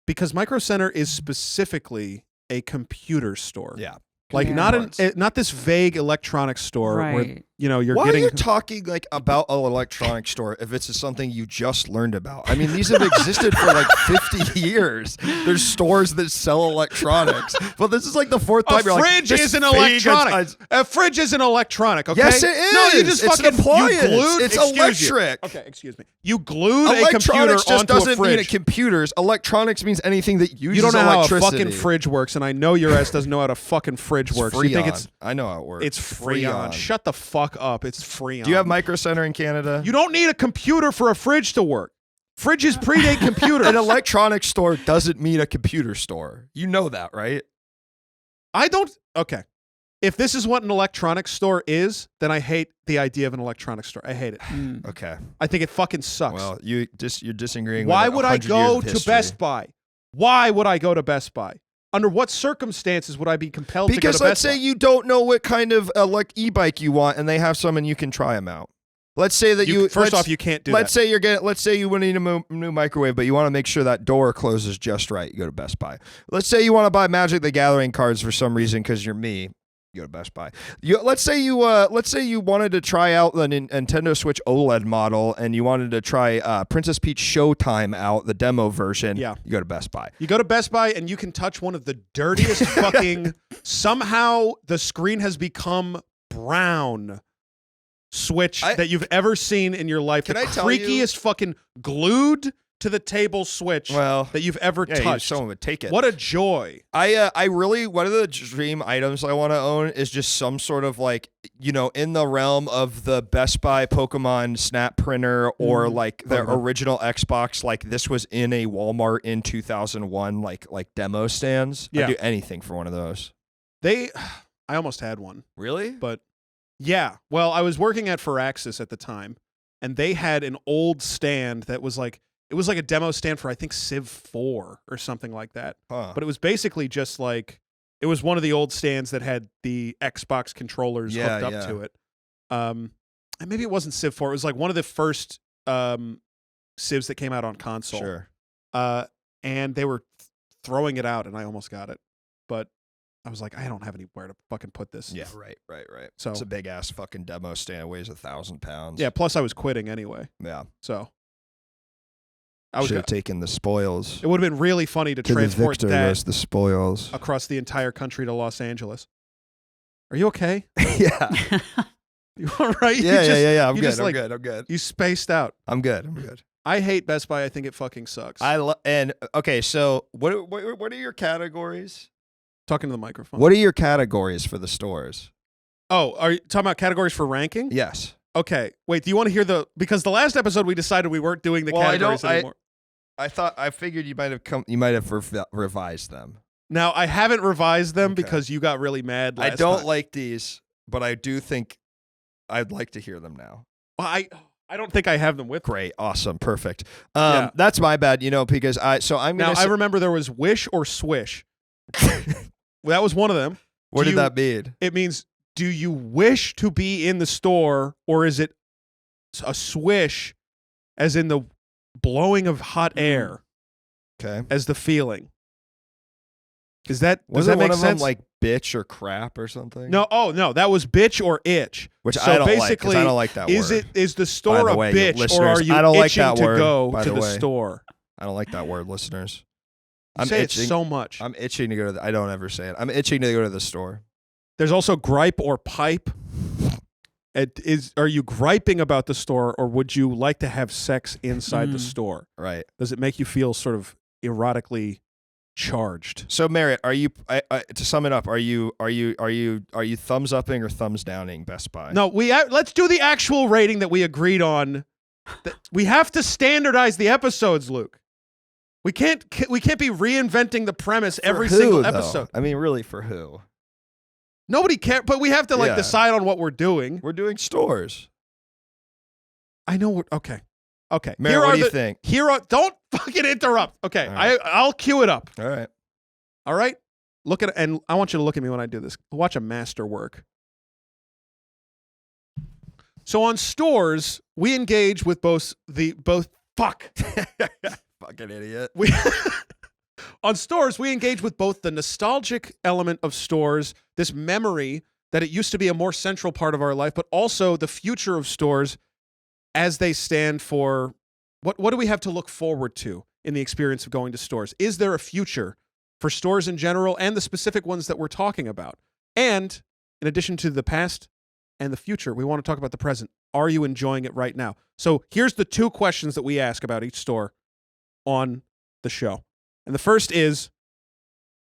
because Micro Center is specifically a computer store. Yeah. Like Yeah. not this vague electronics store where Right. you're Why getting are you talking like about an electronics store if it's something you just learned about? I mean, these have existed for like 50 years. There's stores that sell electronics. But this is like the 4th time a you're like, fridge this isn't thing electronic. is- A fridge isn't electronic, okay? Yes, it is. No, you just It's an fucking appliance. you glued. It's excuse you. electric. Okay, excuse me. You glued a computer Electronics just onto a doesn't mean fridge. computers. Electronics means anything that uses You don't know how a electricity. fucking fridge works, and I know your ass doesn't know how a fucking fridge It's works. Freon. You think it's I know how it works. Freon. Shut the fuck up. It's Freon. Do you have Micro Center in Canada? You don't need a computer for a fridge to work. Fridges predate computers. An electronics store doesn't mean a computer store. You know that, right? I don't. Okay. If this is what an electronics store is, then I hate the idea of an electronics store. I hate it. Mm. Okay. I think it fucking sucks. Well, you're disagreeing. Why with would I 100 years go of to history. Best Buy? Why would I go to Best Buy? Under what circumstances would I be compelled to go Because to let's Best say Buy? you don't know what kind of e-bike you want, and they have some, and you can try them out. Let's say that you First off, you can't do Let's that. say you're getting. Let's say you want to need a new microwave, but you want to make sure that door closes just right. You go to Best Buy. Let's say you want to buy Magic the Gathering cards for some reason because you're me. You go to Best Buy. Let's say you wanted to try out the Nintendo Switch OLED model, and you wanted to try Princess Peach Showtime out, the demo version. Yeah. You go to Best Buy. You go to Best Buy and you can touch one of the dirtiest fucking. Somehow the screen has become brown Switch that you've ever seen in your life. Can The I tell you- creakiest fucking glued to the table switch that you've ever touched. Someone would take it. What a joy. I really, one of the dream items I want to own is just some sort of like, in the realm of the Best Buy Pokemon Snap printer or like the original Xbox, like this was in a Walmart in 2001, like demo stands. Yeah. I'd do anything for one of those. I almost had one. Really? But yeah, well, I was working at Firaxis at the time, and they had an old stand that was like, it was like a demo stand for, I think, Civ 4 or something like that. Huh. But it was basically just like, it was one of the old stands that had the Xbox controllers hooked up to it. And maybe it wasn't Civ 4. It was like one of the first Civs that came out on console. Sure. And they were throwing it out, and I almost got it. But I was like, I don't have anywhere to fucking put this. Yeah, right. So it's a big ass fucking demo stand. It weighs 1,000 pounds. yeah, plus I was quitting anyway. Yeah. So I was should have taken the spoils. It would have been really funny to To the transport victor that goes the spoils. across the entire country to Los Angeles. Are you okay? Yeah. You all right? Yeah. I'm you good. just, like, I'm good. You spaced out. I'm good. I hate Best Buy. I think it fucking sucks. Okay, so what are your categories? Talking to the microphone. What are your categories for the stores? Oh, are you talking about categories for ranking? Yes. Okay. Wait, do you want to hear because the last episode we decided we weren't doing the categories anymore. I figured you might have revised them. Now, I haven't revised them Okay. because you got really mad last I don't time. like these, but I do think I'd like to hear them now. Well, I don't think I have them with me. Great, awesome, perfect. Yeah. That's my bad, because I'm Now, gonna I remember there was wish or swish. Well, that was one of them. What did that mean? It means, do you wish to be in the store, or is it a swish, as in the blowing of hot air, Okay. as the feeling? Does that Wasn't make one of sense? them like bitch or crap or something? No, no, that was bitch or itch. Which so I don't like, 'cause basically, I don't like that word. Is the store By the a way, bitch, or listeners, are you I don't like itching that to word, go by to the the way. store? I don't like that word, listeners. You say it so much. I'm itching to go to I don't ever say it. I'm itching to go to the store. There's also gripe or pipe. Are you griping about the store, or would you like to have sex inside the store? Right. Does it make you feel sort of erotically charged? So Merritt, are you to sum it up, are you thumbs upping or thumbs downing Best Buy? No, let's do the actual rating that we agreed on. We have to standardize the episodes, Luke. We can't be reinventing the premise every For single who, though? episode. I mean, really, for who? Nobody cares, but we have to Yeah. decide on what we're doing. We're doing stores. I know. Okay. Merritt, what do you think? Don't fucking interrupt. Okay, All right. I'll cue it up. All right. All right. Look at it, and I want you to look at me when I do this. Watch a master work. So on stores, we engage with both. Fuck. Fucking idiot. On stores, we engage with both the nostalgic element of stores, this memory that it used to be a more central part of our life, but also the future of stores as they stand for what do we have to look forward to in the experience of going to stores? Is there a future for stores in general and the specific ones that we're talking about? And in addition to the past and the future, we want to talk about the present. Are you enjoying it right now? So here's the two questions that we ask about each store on the show. And the first is,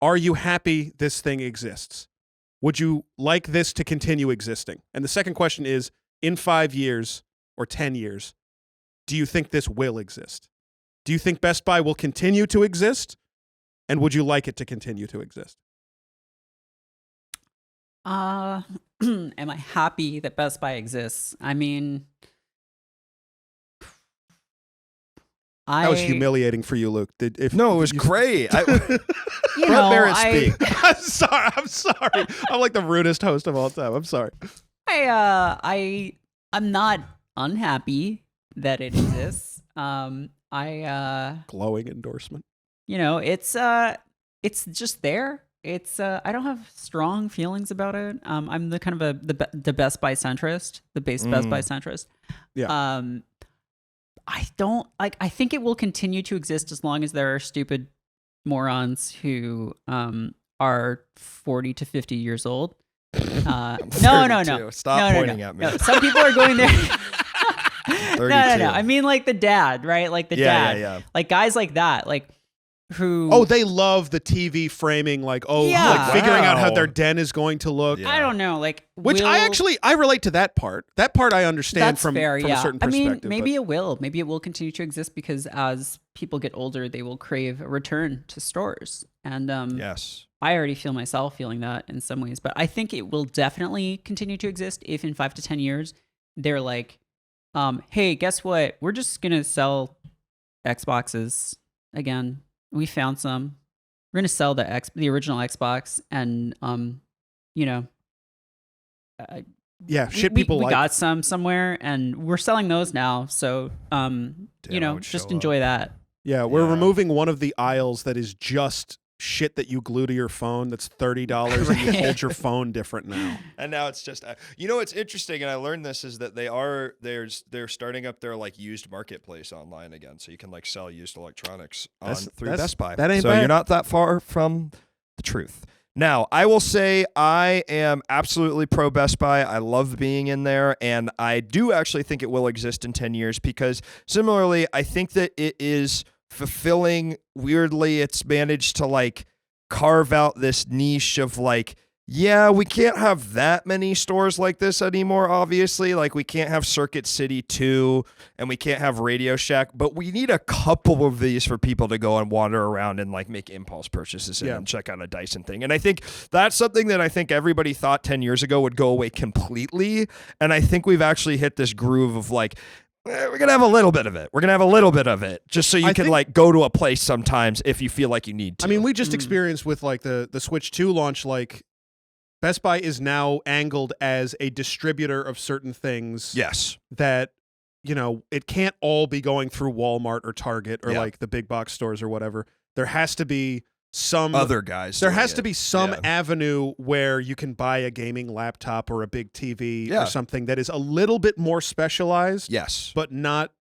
are you happy this thing exists? Would you like this to continue existing? And the second question is, in 5 years or 10 years, do you think this will exist? Do you think Best Buy will continue to exist? And would you like it to continue to exist? Am I happy that Best Buy exists? I mean, That was humiliating for you, Luke. No, it was great. You know, Merritt speak. I'm sorry. I'm like the rudest host of all time. I'm sorry. I'm not unhappy that it exists. Glowing endorsement. You know, it's just there. It's I don't have strong feelings about it. I'm the kind of the Best Buy centrist, the Best Buy centrist. Yeah. I don't like. I think it will continue to exist as long as there are stupid morons who are 40 to 50 years old No. 32. Stop No. pointing at me. No, some people are going there. 32. No. I mean, like the dad, right? Like the dad. Yeah. Like guys like that, like who. Oh, they love the TV framing, like Yeah. like figuring out how Wow. their den is going to look. Yeah. I don't know, like Which I relate to that part. That part I understand That's from fair, a yeah. certain I perspective. mean, maybe it will. Maybe it will continue to exist because as people get older, they will crave a return to stores. And Yes. I already feel myself feeling that in some ways, but I think it will definitely continue to exist if in 5 to 10 years they're like, hey, guess what? We're just gonna sell Xboxes again. We found some. We're gonna sell the original Xbox, and you know, yeah, shit we people like. got some somewhere, and we're selling those now. So you I know, would just show enjoy that. Yeah, we're Yeah. removing one of the aisles that is just shit that you glue to your phone. That's $30, and you hold your phone different now. And now it's just, you know, what's interesting, and I learned this is that they're starting up their like used marketplace online again, so you can like sell used electronics through Best Buy. that ain't so bad. you're not that far from the truth. Now, I will say I am absolutely pro Best Buy. I love being in there, and I do actually think it will exist in 10 years because similarly, I think that it is fulfilling. Weirdly, it's managed to like carve out this niche of like, yeah, we can't have that many stores like this anymore, obviously. Like, we can't have Circuit City 2 and we can't have Radio Shack, but we need a couple of these for people to go and wander around and like make impulse purchases in and check out a Dyson thing. And I think that's something that I think everybody thought 10 years ago would go away completely. And I think we've actually hit this groove of like, we're going to have a little bit of it. We're going to have a little bit of it just so you can like go to a place sometimes if you feel like you need to. I mean, we just experienced with like the Switch 2 launch, like Best Buy is now angled as a distributor of certain things. Yes. That, you know, it can't all be going through Walmart or Target or Yeah. like the big box stores or whatever. There has to be some Other guys. There doing has to it. be some Yeah. avenue where you can buy a gaming laptop or a big TV Yeah. or something that is a little bit more specialized, Yes. but not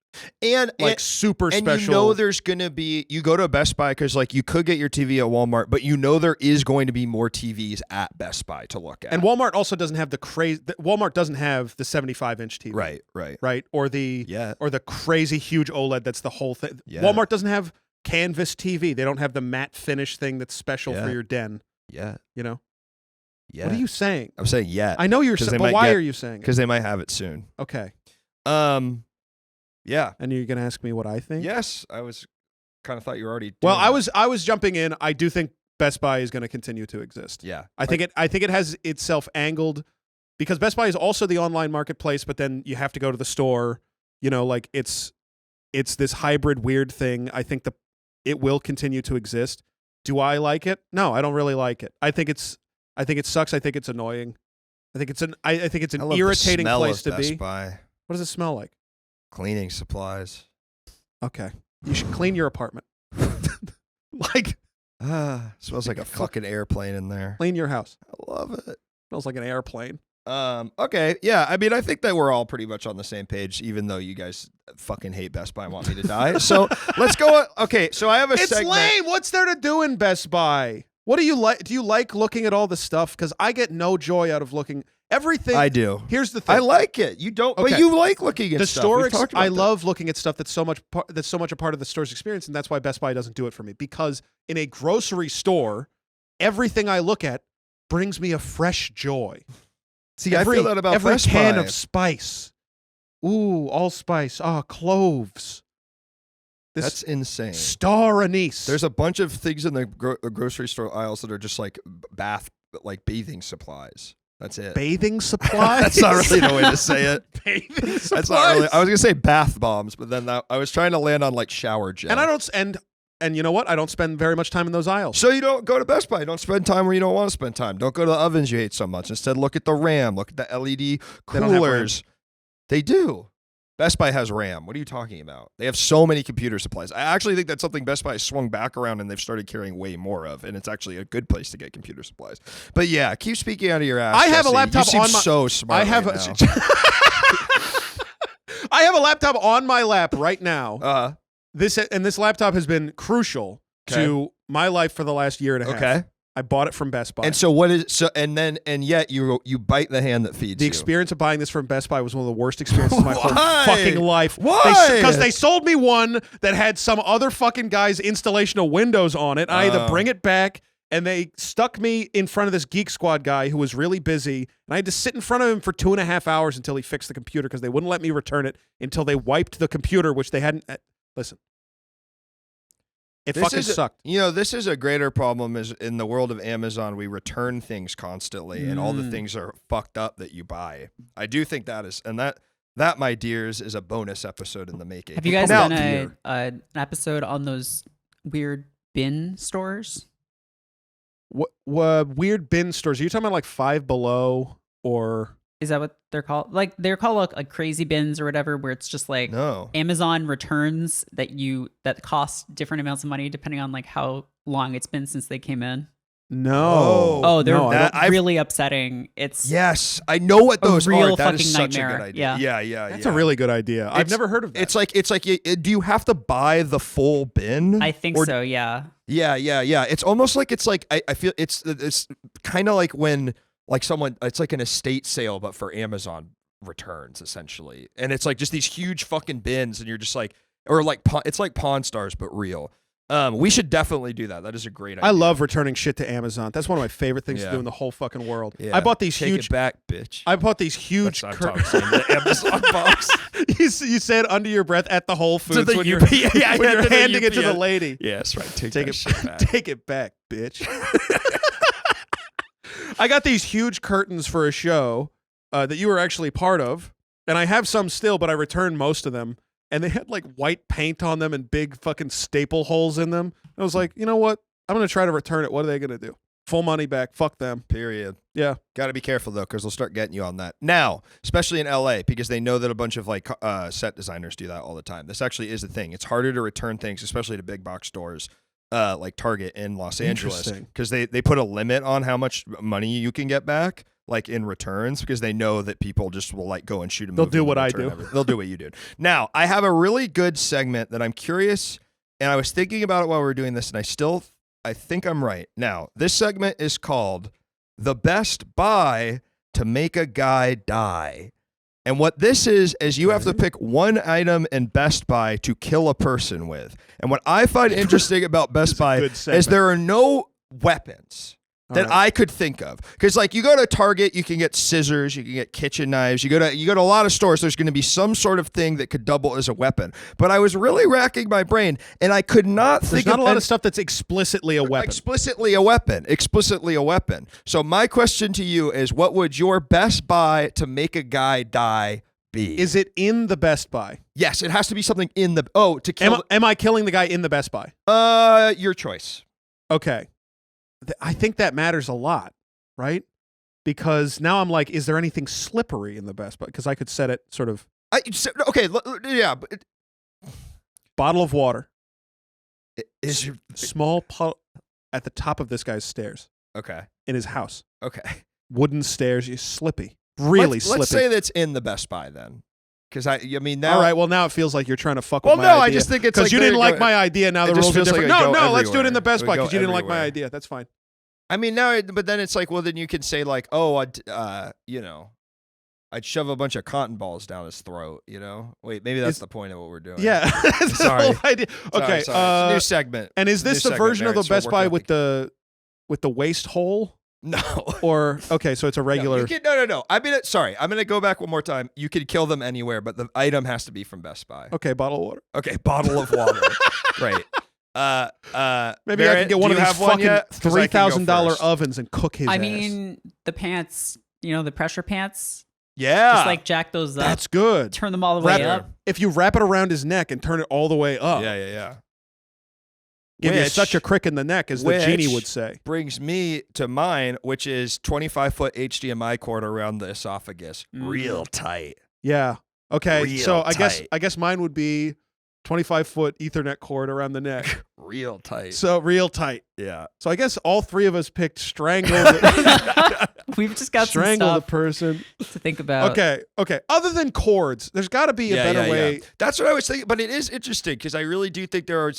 And like super and special. you know there's going to be, you go to a Best Buy because like you could get your TV at Walmart, but you know there is going to be more TVs at Best Buy to look at. And Walmart also doesn't have the crazy. Walmart doesn't have the 75-inch TV, Right. Right, or the crazy huge OLED. That's the whole thing. Yeah. Walmart doesn't have canvas TV. They don't have the matte finish thing that's special for your den. Yeah. You know. Yeah. What are you saying? I'm saying yeah. I know you're 'Cause saying, they but might why get- are you saying it? Because they might have it soon. Okay. Yeah. And you're gonna ask me what I think? Yes. I was kind of thought you were already. Well, doing that. I was jumping in. I do think Best Buy is going to continue to exist. Yeah. I think it has itself angled because Best Buy is also the online marketplace, but then you have to go to the store. You know, like it's this hybrid weird thing. I think it will continue to exist. Do I like it? No, I don't really like it. I think it sucks. I think it's annoying. I think it's an I love the irritating smell place of to Best be. Buy. What does it smell like? Cleaning supplies. Okay. You should clean your apartment. Like, Smells like a fucking airplane in there. clean your house. I love it. Smells like an airplane. Okay, yeah. I mean, I think that we're all pretty much on the same page, even though you guys fucking hate Best Buy and want me to die. So let's go. Okay, so I have a It's segment. lame. What's there to do in Best Buy? What do you like? Do you like looking at all the stuff? Because I get no joy out of looking everything. I do. Here's the thing. I like it. You don't, Okay. but you like looking at the stuff. store. We've talked about I that. love looking at stuff that's so much a part of the store's experience, and that's why Best Buy doesn't do it for me. Because in a grocery store, everything I look at brings me a fresh joy. See, I feel that about every Best can Buy. of spice. Ooh, allspice. Cloves. This That's insane. star anise. There's a bunch of things in the grocery store aisles that are just like bathing supplies. That's it. bathing supplies. That's not really the way to say it. bathing supplies. That's not really. I was gonna say bath bombs, but then I was trying to land on like shower gel. And I don't. And you know what? I don't spend very much time in those aisles. So you don't go to Best Buy. Don't spend time where you don't want to spend time. Don't go to the ovens you hate so much. Instead, look at the RAM. Look at the LED They don't have RAM. coolers. They do. Best Buy has RAM. What are you talking about? They have so many computer supplies. I actually think that's something Best Buy has swung back around and they've started carrying way more of, and it's actually a good place to get computer supplies. But yeah, keep speaking out of your ass. I have a Jesse. laptop you seem on my. so smart. I have right a. now. I have a laptop on my lap right now. Uh, This laptop has been crucial Okay. to my life for the last year and a half. okay. I bought it from Best Buy. And so what is so? And yet you bite the hand that feeds the you. experience of buying this from Best Buy was one of the worst experiences of my whole Why? fucking life. Why? Because they sold me one that had some other fucking guy's installation of Windows on it. I had to bring it back, and they stuck me in front of this Geek Squad guy who was really busy, and I had to sit in front of him for 2.5 hours until he fixed the computer because they wouldn't let me return it until they wiped the computer, which they hadn't. Listen. It fucking sucked. This is a greater problem is in the world of Amazon, we return things constantly and all the things are fucked up that you buy. I do think that is, and that, my dears, is a bonus episode in the making. Have you guys done an episode on those weird bin stores? What weird bin stores? Are you talking about like Five Below or... Is that what they're called? Like they're called like crazy bins or whatever, where it's just like Amazon returns that cost different amounts of money depending on like how long it's been since they came in. No. Oh, they're really upsetting. Yes, I know what those real are. That is fucking such nightmare. a good idea. Yeah. That's a really good idea. I've never heard of that. It's like do you have to buy the full bin? I think so. Yeah. Yeah. It's almost like I feel it's kind of like when. Like it's like an estate sale, but for Amazon returns essentially. And it's like just these huge fucking bins and you're just like, or like, it's like Pawn Stars, but real. We should definitely do that. That is a great idea. I love returning shit to Amazon. That's one of my favorite things to do in the whole fucking world. Yeah. I bought these Take huge... it back, bitch. I bought these huge... the Amazon box. You said under your breath at the Whole Foods the when you're, when when you're to the handing it to the UPS. lady. Yes, right. Take Take that it shit back. Take it back, bitch. I got these huge curtains for a show that you were actually part of, and I have some still, but I returned most of them. And they had like white paint on them and big fucking staple holes in them. I was like, you know what? I'm going to try to return it. What are they going to do? Full money back. Fuck them. Period. Yeah. Got to be careful though, because they'll start getting you on that now, especially in LA, because they know that a bunch of like set designers do that all the time. This actually is a thing. It's harder to return things, especially to big box stores. Like Target in Los Angeles, because they put a limit on how much money you can get back, like in returns, because they know that people just will like go and shoot a movie. They'll do what I do. They'll do what you do. Now, I have a really good segment that I'm curious, and I was thinking about it while we were doing this, and I think I'm right. Now, this segment is called "The Best Buy to Make a Guy Die." And what this is you have to pick one item in Best Buy to kill a person with. And what I find interesting about Best Buy is there are no weapons that I could think of. Because like you go to Target, you can get scissors, you can get kitchen knives. You go to a lot of stores, there's going to be some sort of thing that could double as a weapon. But I was really racking my brain, and I could not think of... There's not a lot of stuff that's explicitly a weapon. Explicitly a weapon. So my question to you is, what would your Best Buy to make a guy die be? Is it in the Best Buy? Yes, it has to be something in the... to kill... Am I killing the guy in the Best Buy? Your choice. Okay. I think that matters a lot, right? Because now I'm like, is there anything slippery in the Best Buy? Because I could set it sort of... Bottle of water. Is your... Small at the top of this guy's stairs. Okay. In his house. Okay. Wooden stairs, slippy. Really slippy. Let's say that's in the Best Buy then. Because I mean now. All right. Well, now it feels like you're trying to fuck with my idea. Well, no, I just think it's because like you didn't like my idea. Now the rules are different. Like no, let's do it in the Best Buy because you didn't like my idea. That's fine. I mean now, but then it's like, well, then you can say like, oh, I'd shove a bunch of cotton balls down his throat. Wait, maybe that's the point of what we're doing. Yeah. Sorry. Okay. Sorry. It's a new segment. And is this the version of the Best Buy with the waist hole? No. Or okay, so it's a regular. No. I'm gonna go back one more time. You could kill them anywhere, but the item has to be from Best Buy. Okay, bottle of water. Okay, bottle of water. Great. Maybe Merritt, I can get one of these fucking $3,000 ovens and cook his ass. I mean, the pants, the pressure pants. Yeah. Just like jack those up. That's good. Turn them all the way up. If you wrap it around his neck and turn it all the way up. Yeah. Give you such a crick in the neck, as the genie would say. Brings me to mine, which is 25-foot HDMI cord around the esophagus. Real tight. Yeah. Okay. Real so tight. I guess mine would be 25-foot Ethernet cord around the neck. Real tight. So real tight. Yeah. So I guess all three of us picked strangle. We've just got strangle some the stuff person to think about. Okay. Other than cords, there's got to be a better way. Yeah. That's what I was thinking, but it is interesting because I really do think there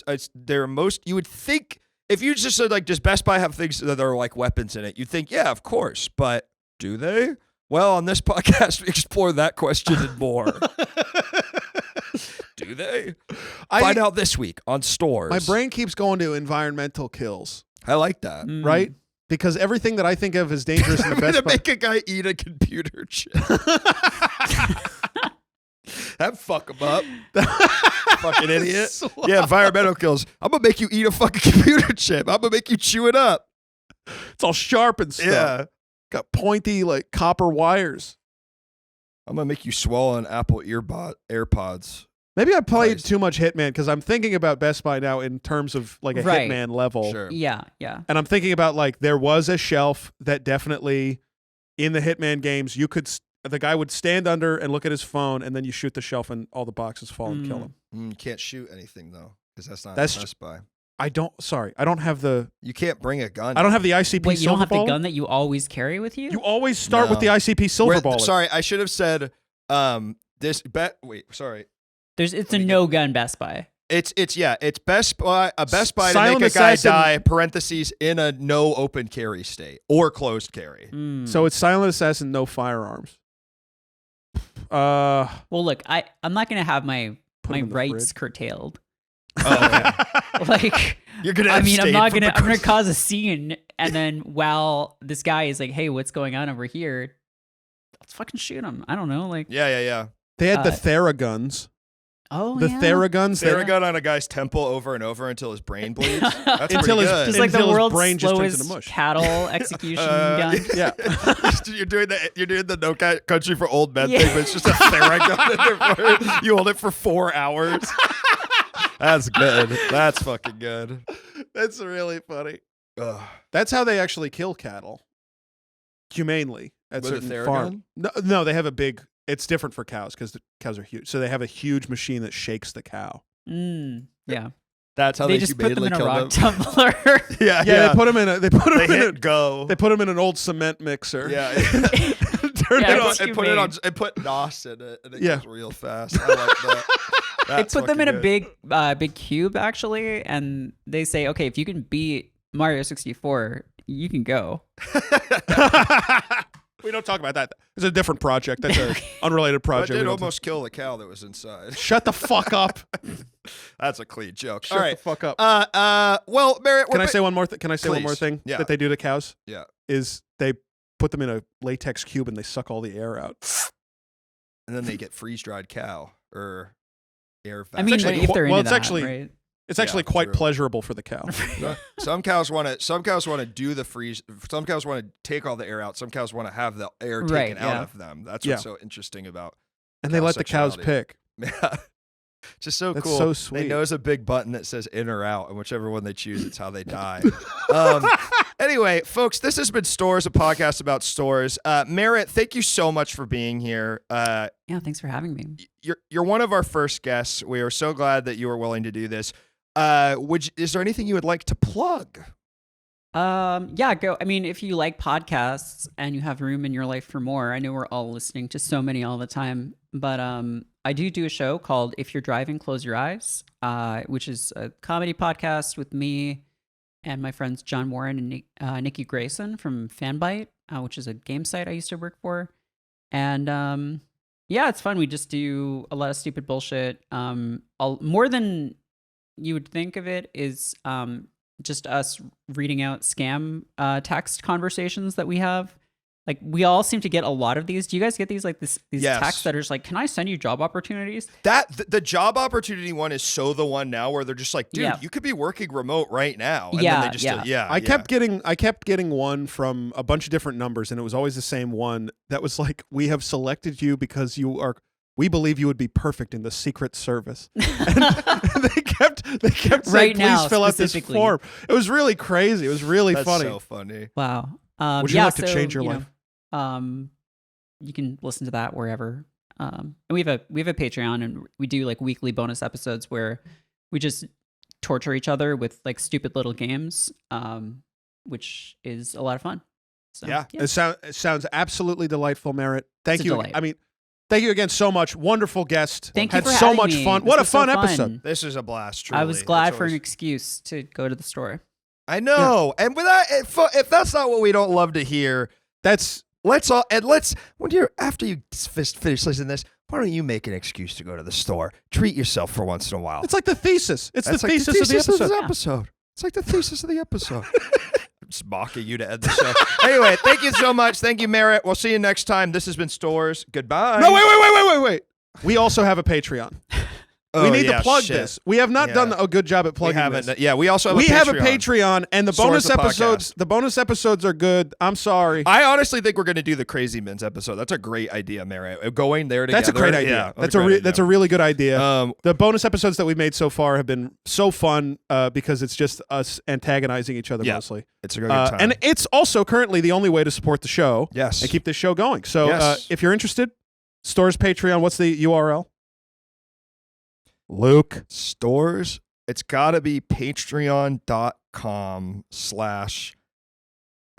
are most. You would think if you just said like, does Best Buy have things that are like weapons in it? You'd think, yeah, of course. But do they? Well, on this podcast, we explore that question and more. Do they? Find out this week on stores. My brain keeps going to environmental kills, I like that. right? Because everything that I think of as dangerous in the I'm Best gonna Buy. make a guy eat a computer chip. That fuck him up. Fucking idiot. Yeah, environmental kills. I'm gonna make you eat a fucking computer chip. I'm gonna make you chew it up. It's all sharp and stuff. Yeah. Got pointy like copper wires. I'm gonna make you swallow an Apple AirPods. Maybe I played Nice. too much Hitman because I'm thinking about Best Buy now in terms of like a Right. Hitman level. Sure. Yeah. And I'm thinking about like there was a shelf that definitely in the Hitman games you could the guy would stand under and look at his phone and then you shoot the shelf and all the boxes fall and kill him. You can't shoot anything though, because that's not That's Best Buy. I don't have the You can't bring a gun. I don't have the ICP Wait, you don't silver have the ball. gun that you always carry with you? You always start with No. the ICP silver ball. Sorry, I should have said sorry. It's a no gun Best Buy. It's Best Buy Best Buy to Silent make a guy Assassin- die parentheses in a no open carry state or closed carry. So it's Silent Assassin, no firearms. Well, look, I'm not gonna have my Put 'em in the rights fridge. curtailed. Oh, Like, You're gonna. I mean, I'm not abstain gonna. from I'm the gonna cause a scene, and then while this guy is like, "Hey, what's going on over here?" Let's fucking shoot him. I don't know, like, Yeah. They had the Uh, Theraguns. oh, The yeah. Theraguns that Theragun on a guy's temple over and over until his brain bleeds. That's Until pretty his- good. Just like the until his world's brain just turns slowest into mush. cattle execution gun. Yeah. You're doing the no country for old men Yeah. thing, but it's just a Theragun in there. You hold it for 4 hours. That's good. That's fucking good. That's really funny. Ugh. That's how they actually kill cattle. Humanely at With a certain Theragun? farms. No, they have a big. It's different for cows because the cows are huge. So they have a huge machine that shakes the cow. Yeah. That's how They they just put them in a kill rock them. tumbler. Yeah, Yeah, they put them in a. They put them They in a. hit go. They put them in an old cement mixer. Yeah. Turn Yeah, it on. it's and put it on humane. and put NOS in it, and it Yeah. goes real fast. I like that. They That's put them in a fucking good. big cube actually, and they say, okay, if you can beat Mario 64, you can go. We don't talk about that. It's a different project. That's an unrelated But project. did We don't talk- almost kill the cow that was inside. Shut the fuck up. That's a clean joke. Shut All right. the fuck up. Well, Merritt, Can I say one more? Can I say one more Please. thing Yeah. that they do to cows? Yeah. Is they put them in a latex cube and they suck all the air out. And then they get freeze dried cow or air. I mean, actually if they're well, into it's that, actually- right? It's actually Yeah, quite true. pleasurable for the cow. Some cows want to do the freeze. Some cows want to take all the air out. Some cows want to have the air taken Right, out yeah. of them. That's Yeah. what's so interesting about. And they Cow let the cows sexuality. pick. Yeah. Just so That's cool. so They sweet. know there's a big button that says in or out, and whichever one they choose, it's how they die. Anyway, folks, this has been Stores, a podcast about stores. Merritt, thank you so much for being here. Yeah, thanks for having me. You're one of our first guests. We are so glad that you were willing to do this. Is there anything you would like to plug? Yeah, go. I mean, if you like podcasts and you have room in your life for more, I know we're all listening to so many all the time, but I do a show called If You're Driving, Close Your Eyes, which is a comedy podcast with me and my friends John Warren and Nikki Grayson from Fanbyte, which is a game site I used to work for. And yeah, it's fun. We just do a lot of stupid bullshit. More than you would think of it is just us reading out scam text conversations that we have. Like, we all seem to get a lot of these. Do you guys get these these Yes. texts that are just like, can I send you job opportunities? The job opportunity one is so the one now where they're just like, dude, Yeah. you could be working remote right now. And Yeah, then they just yeah. I kept getting one from a bunch of different numbers, and it was always the same one that was like, "We have selected you because we believe you would be perfect in the Secret Service." And they kept saying, Right "Please now, fill out this specifically. form." It was really crazy. It was really That's funny. so funny. Wow. Would you yeah, like to so, change your you life? know, you can listen to that wherever. And we have a Patreon, and we do like weekly bonus episodes where we just torture each other with like stupid little games, which is a lot of fun. So, Yeah. It sounds absolutely delightful, Merritt. Thank It's a you. delight. I mean, thank you again so much. Wonderful guest. Thank you Had for so having much me. fun. This What a was so fun fun. episode. This is a blast. I was truly. glad It's for an always- excuse to go to the store. I know. And with that, if that's not what we don't love to hear, That's after you finish listening to this, why don't you make an excuse to go to the store? Treat yourself for once in a while. it's like the thesis. It's That's the like thesis of the episode. episode. It's like the thesis of the episode. Just mocking you to end the show. Anyway, thank you so much. Thank you, Merritt. We'll see you next time. This has been Stores. Goodbye. No, wait. We also have a Patreon. We need to plug this. We have not done a good job at plugging this. Yeah, we also have We a Patreon. have a Patreon, and the bonus Source of episodes. podcast. The bonus episodes are good. I'm sorry. I honestly think we're going to do the Crazy Men's episode. That's a great idea, Merritt. Going there together. That's a great idea. Yeah, That's a really good idea. Um, The bonus episodes that we've made so far have been so fun because it's just us antagonizing each other mostly. It's a good time. And it's also currently the only way to support the show Yes. and keep this show going. So Yes. if you're interested, Stores Patreon, what's the URL? Luke. Stores, it's got to be patreon.com/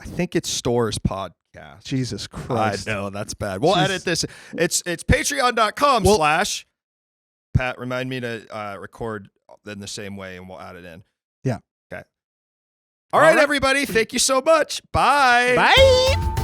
I think it's Stores Podcast. Jesus Christ. I know, that's bad. We'll Jeez. edit this. It's patreon.com/ Pat, remind me to record in the same way and we'll add it in. Yeah. Okay. All right, everybody. Thank you so much. Bye. Bye.